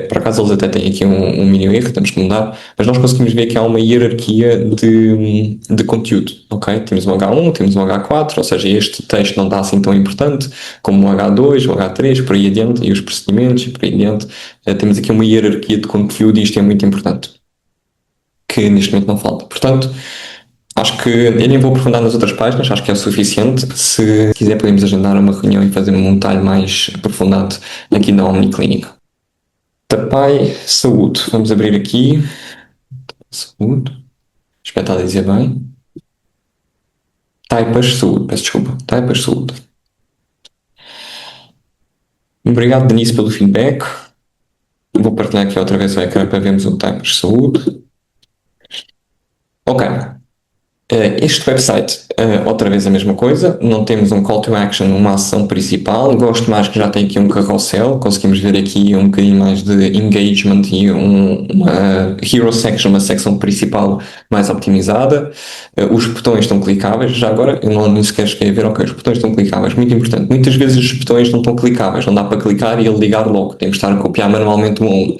S1: por acaso eles até têm aqui um mínimo erro, temos que mudar, mas nós conseguimos ver que há uma hierarquia de conteúdo, ok? Temos um H1, temos um H4, ou seja, este texto não está assim tão importante como o H2, o H3, por aí adiante, e os procedimentos, e por aí adiante. Temos aqui uma hierarquia de conteúdo e isto é muito importante, que neste momento não falta. Portanto, acho que eu nem vou aprofundar nas outras páginas, acho que é o suficiente. Se quiser podemos agendar uma reunião e fazer um detalhe mais aprofundado aqui na Omniclinic. TAPAI Saúde, vamos abrir aqui. Saúde, espero estar a dizer bem. Taipas Saúde, peço desculpa. Taipas Saúde. Obrigado, Denise, pelo feedback. Vou partilhar aqui outra vez o ecrã para vermos o Taipas Saúde. Ok. Este website, outra vez a mesma coisa, não temos um call to action, uma ação principal. Gosto mais que já tem aqui um carrossel, conseguimos ver aqui um bocadinho mais de engagement e uma hero section, uma secção principal mais optimizada. Os botões estão clicáveis, já agora eu nem sequer cheguei a ver, ok, os botões estão clicáveis, muito importante. Muitas vezes os botões não estão clicáveis, não dá para clicar e ele ligar logo, temos que estar a copiar manualmente um a um.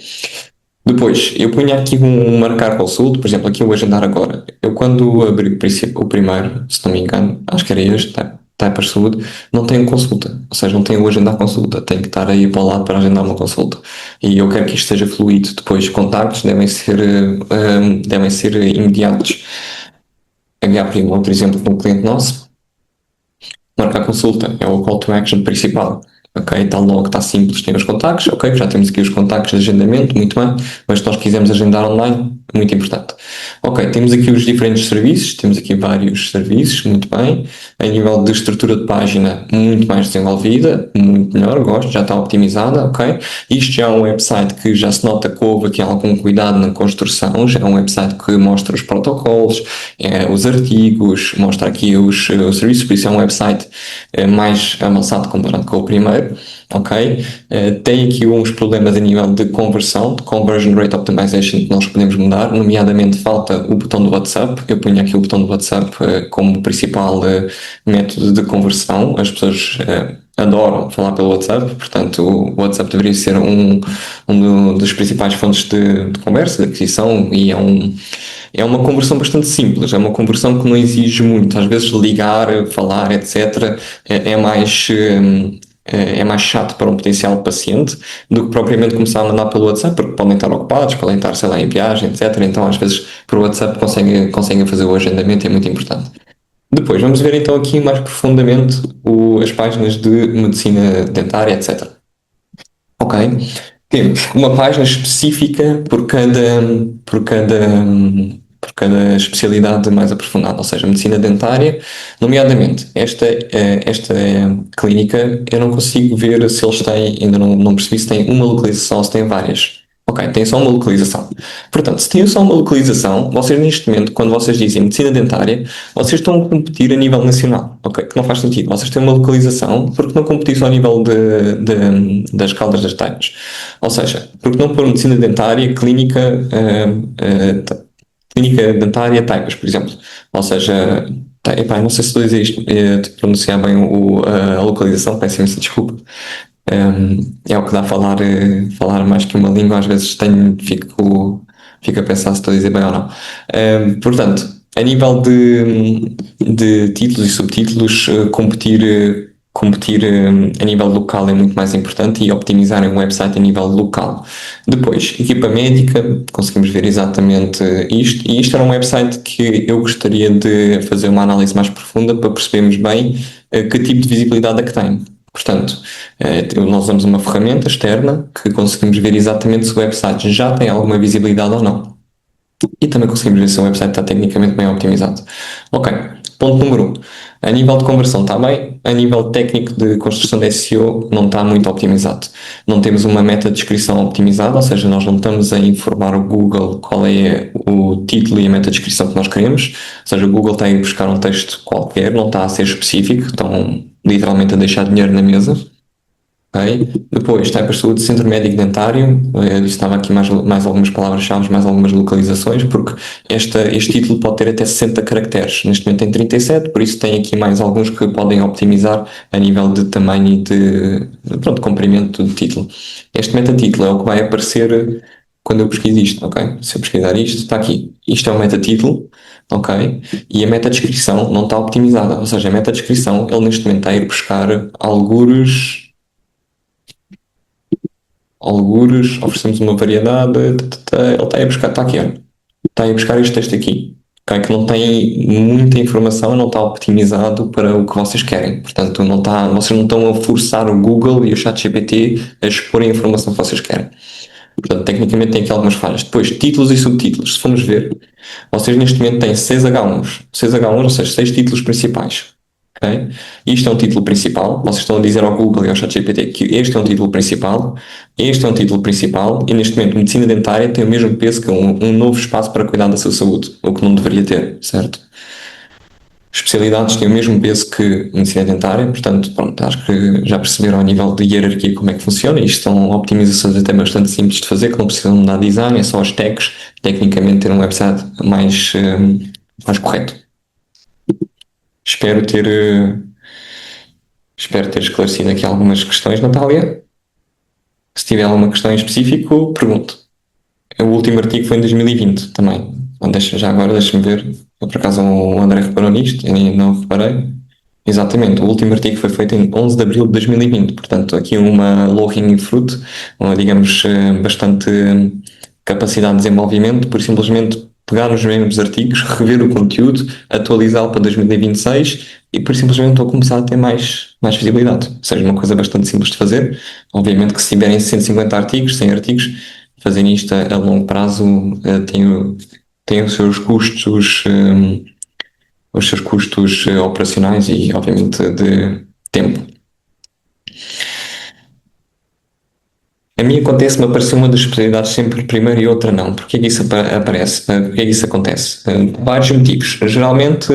S1: Depois, eu punha aqui um marcar consulta, por exemplo, aqui o agendar agora. Eu quando abri o primeiro, se não me engano, acho que era este, Typers Saúde, não tenho consulta, ou seja, não tenho o agendar consulta, tenho que estar aí para o lado para agendar uma consulta. E eu quero que isto seja fluido. Depois, contactos devem ser imediatos. Enviar por e-mail, por exemplo, para um cliente nosso, marcar consulta, é o call to action principal. Ok, está logo, está simples, tem os contactos, ok, já temos aqui os contactos de agendamento, muito bem, mas se nós quisermos agendar online, muito importante. Ok, temos aqui os diferentes serviços, temos aqui vários serviços, muito bem, a nível de estrutura de página, muito mais desenvolvida, muito melhor, gosto, já está optimizada, ok, isto já é um website que já se nota que houve aqui algum cuidado na construção, já é um website que mostra os protocolos, os artigos, mostra aqui os serviços, por isso é um website mais avançado comparado com o primeiro. Ok, tem aqui uns problemas a nível de conversão, de Conversion Rate Optimization, que nós podemos mudar, nomeadamente falta o botão do WhatsApp. Eu ponho aqui o botão do WhatsApp como principal método de conversão. As pessoas adoram falar pelo WhatsApp, portanto o WhatsApp deveria ser um das principais fontes de conversa, de aquisição, e é uma conversão bastante simples, é uma conversão que não exige muito. Às vezes ligar, falar, etc. é mais chato para um potencial paciente do que propriamente começar a mandar pelo WhatsApp, porque podem estar ocupados, podem estar, sei lá, em viagem, etc. Então, às vezes, por WhatsApp conseguem fazer o agendamento, é muito importante. Depois, vamos ver então aqui mais profundamente as páginas de medicina dentária, etc. Ok. Temos uma página específica por cada especialidade mais aprofundada, ou seja, medicina dentária, nomeadamente esta clínica, eu não consigo ver se eles têm, ainda não percebi se tem uma localização ou se tem várias. Ok, tem só uma localização. Portanto, se tem só uma localização, vocês neste momento, quando vocês dizem medicina dentária, vocês estão a competir a nível nacional, ok? Que não faz sentido. Vocês têm uma localização porque não competir só a nível das Caldas das Taipas. Ou seja, porque não pôr medicina dentária, clínica dentária Taipas, por exemplo. Ou seja, não sei se estou a dizer isto, de pronunciar bem a localização, peço imensa desculpa. É o que dá a falar mais que uma língua, às vezes fico a pensar se estou a dizer bem ou não. Portanto, a nível de títulos e subtítulos, competir a nível local é muito mais importante, e optimizar um website a nível local. Depois, equipa médica, conseguimos ver exatamente isto, e isto era um website que eu gostaria de fazer uma análise mais profunda para percebermos bem que tipo de visibilidade é que tem. Portanto, nós usamos uma ferramenta externa que conseguimos ver exatamente se o website já tem alguma visibilidade ou não. E também conseguimos ver se o website está tecnicamente bem optimizado. Ok, ponto número 1. A nível de conversão está bem, a nível técnico de construção de SEO não está muito optimizado. Não temos uma meta-descrição optimizada, ou seja, nós não estamos a informar o Google qual é o título e a meta-descrição que nós queremos. Ou seja, o Google está a ir buscar um texto qualquer, não está a ser específico, literalmente a deixar dinheiro na mesa. Ok? Depois, type of saúde, centro médico dentário. Estava aqui mais algumas palavras-chave, mais algumas localizações, porque este título pode ter até 60 caracteres. Neste momento tem 37, por isso tem aqui mais alguns que podem optimizar a nível de tamanho e de comprimento do título. Este metatítulo é o que vai aparecer quando eu pesquiso isto, ok? Se eu pesquisar isto, está aqui. Isto é o metatítulo, ok? E a metadescrição não está optimizada, ou seja, a metadescrição, ele neste momento está a ir buscar algures, oferecemos uma variedade, ele está a ir buscar, está aqui, olha, está a ir buscar este texto aqui, ok? Que não tem muita informação, não está optimizado para o que vocês querem, portanto vocês não estão a forçar o Google e o ChatGPT a expor a informação que vocês querem. Portanto, tecnicamente tem aqui algumas falhas. Depois, títulos e subtítulos. Se formos ver, vocês neste momento têm 6 H1s. 6 H1s, ou seja, 6 títulos principais. Okay? Isto é um título principal. Vocês estão a dizer ao Google e ao ChatGPT que este é um título principal. Este é um título principal. E neste momento, medicina dentária tem o mesmo peso que um novo espaço para cuidar da sua saúde. O que não deveria ter, certo? Especialidades têm o mesmo peso que medicina dentária, portanto, pronto, acho que já perceberam a nível de hierarquia como é que funciona. Isto são optimizações até bastante simples de fazer, que não precisam mudar design, é só as tags, tecnicamente ter um website mais correto. Espero ter esclarecido aqui algumas questões, Natália. Se tiver alguma questão em específico, pergunto. O último artigo foi em 2020 também. Já agora, deixa-me ver. Por acaso o André reparou nisto, eu não reparei. Exatamente, o último artigo foi feito em 11 de abril de 2020, portanto aqui uma low-hanging fruit, digamos, bastante capacidade de desenvolvimento, por simplesmente pegar nos mesmos artigos, rever o conteúdo, atualizá-lo para 2026 e por simplesmente estou a começar a ter mais visibilidade. Ou seja, uma coisa bastante simples de fazer. Obviamente que se tiverem 150 artigos, 100 artigos, fazer isto a longo prazo tem os seus custos, operacionais e, obviamente, de tempo. A mim acontece-me aparecer uma das especialidades sempre primeiro e outra não. Porquê que isso aparece? Porquê que isso acontece? Vários motivos. Geralmente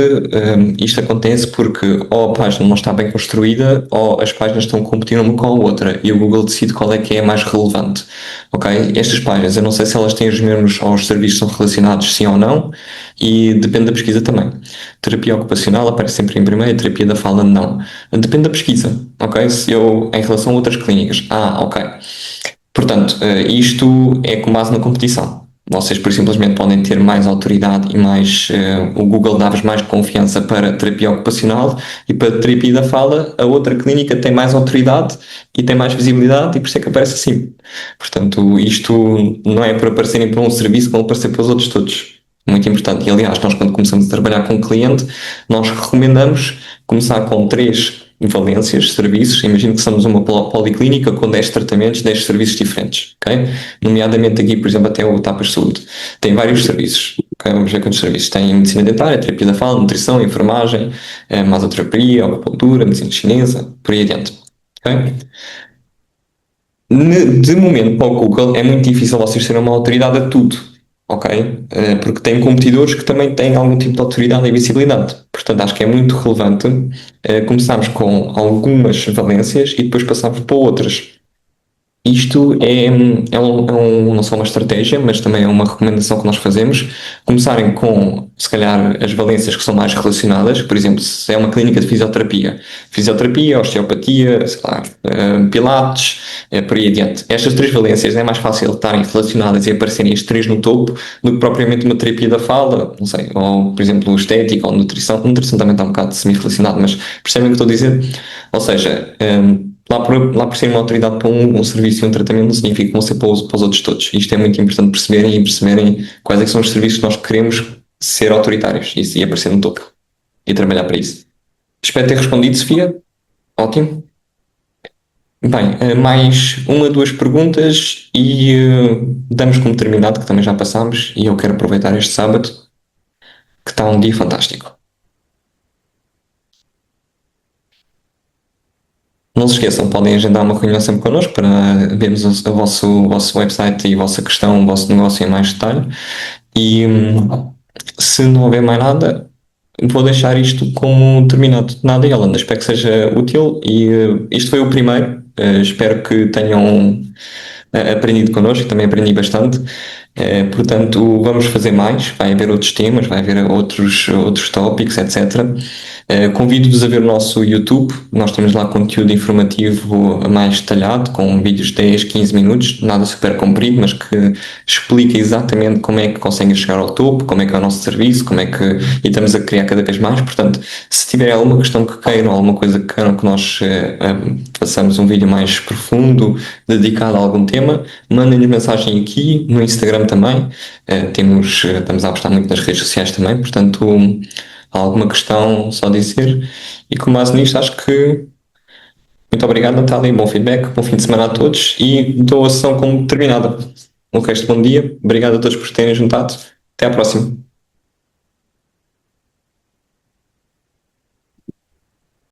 S1: isto acontece porque ou a página não está bem construída ou as páginas estão a competir uma com a outra e o Google decide qual é que é a mais relevante. Ok? Estas páginas, eu não sei se elas têm os mesmos ou os serviços são relacionados sim ou não e depende da pesquisa também. Terapia ocupacional aparece sempre em primeiro, terapia da fala não. Depende da pesquisa. Ok? Se eu, em relação a outras clínicas. Ok. Portanto, isto é com base na competição. Vocês, por simplesmente, podem ter mais autoridade e o Google dá-vos mais confiança para terapia ocupacional e para terapia da fala, a outra clínica tem mais autoridade e tem mais visibilidade e por isso é que aparece assim. Portanto, isto não é para aparecerem para um serviço, como aparecer para os outros todos. Muito importante. E, aliás, nós quando começamos a trabalhar com um cliente, nós recomendamos começar com 3 valências, serviços. Imagino que somos uma policlínica com 10 tratamentos, 10 serviços diferentes, ok? Nomeadamente aqui, por exemplo, até o Tapas Saúde. Tem vários serviços, ok? Vamos ver quantos serviços. Tem medicina dentária, terapia da fala, nutrição, enfermagem, masoterapia, acupuntura, medicina chinesa, por aí adiante, ok? De momento, para o Google, é muito difícil vocês serem uma autoridade a tudo, ok? Porque tem competidores que também têm algum tipo de autoridade e visibilidade. Portanto, acho que é muito relevante começarmos com algumas valências e depois passarmos para outras. Isto não só uma estratégia, mas também é uma recomendação que nós fazemos. Começarem com, se calhar, as valências que são mais relacionadas. Por exemplo, se é uma clínica de fisioterapia, osteopatia, sei lá, pilates, por aí adiante. Estas 3 valências é mais fácil estarem relacionadas e aparecerem as 3 no topo do que propriamente uma terapia da fala, não sei, ou, por exemplo, estética ou nutrição. Nutrição também está um bocado semi-relacionado, mas percebem o que estou a dizer? Ou seja, lá por ser uma autoridade para um serviço e um tratamento não significa que vão ser para os outros todos. Isto é muito importante perceberem quais é que são os serviços que nós queremos ser autoritários e aparecer no topo e trabalhar para isso. Espero ter respondido, Sofia. Ótimo. Bem, mais 1 a 2 perguntas e damos como terminado, que também já passámos, e eu quero aproveitar este sábado, que está um dia fantástico. Não se esqueçam, podem agendar uma reunião sempre connosco para vermos o vosso website e a vossa questão, o vosso negócio em mais detalhe. E se não houver mais nada, vou deixar isto como terminado. Nada, Yolanda, espero que seja útil e isto foi o primeiro. Espero que tenham aprendido connosco, também aprendi bastante. Portanto, vamos fazer mais, vai haver outros temas, vai haver outros tópicos, etc. Convido-vos a ver o nosso YouTube, nós temos lá conteúdo informativo mais detalhado, com vídeos de 10, 15 minutos, nada super comprido, mas que explica exatamente como é que conseguem chegar ao topo, como é que é o nosso serviço, e estamos a criar cada vez mais. Portanto, se tiver alguma questão que queiram, alguma coisa que queiram que nós façamos um vídeo mais profundo, dedicado a algum tema, mandem-nos mensagem aqui, no Instagram também. Estamos a apostar muito nas redes sociais também, portanto, há alguma questão, só dizer. E com base nisto, acho que muito obrigado, Natália, bom feedback, bom fim de semana a todos e dou a sessão como terminada. Um resto de bom dia, obrigado a todos por terem juntado. Até à próxima.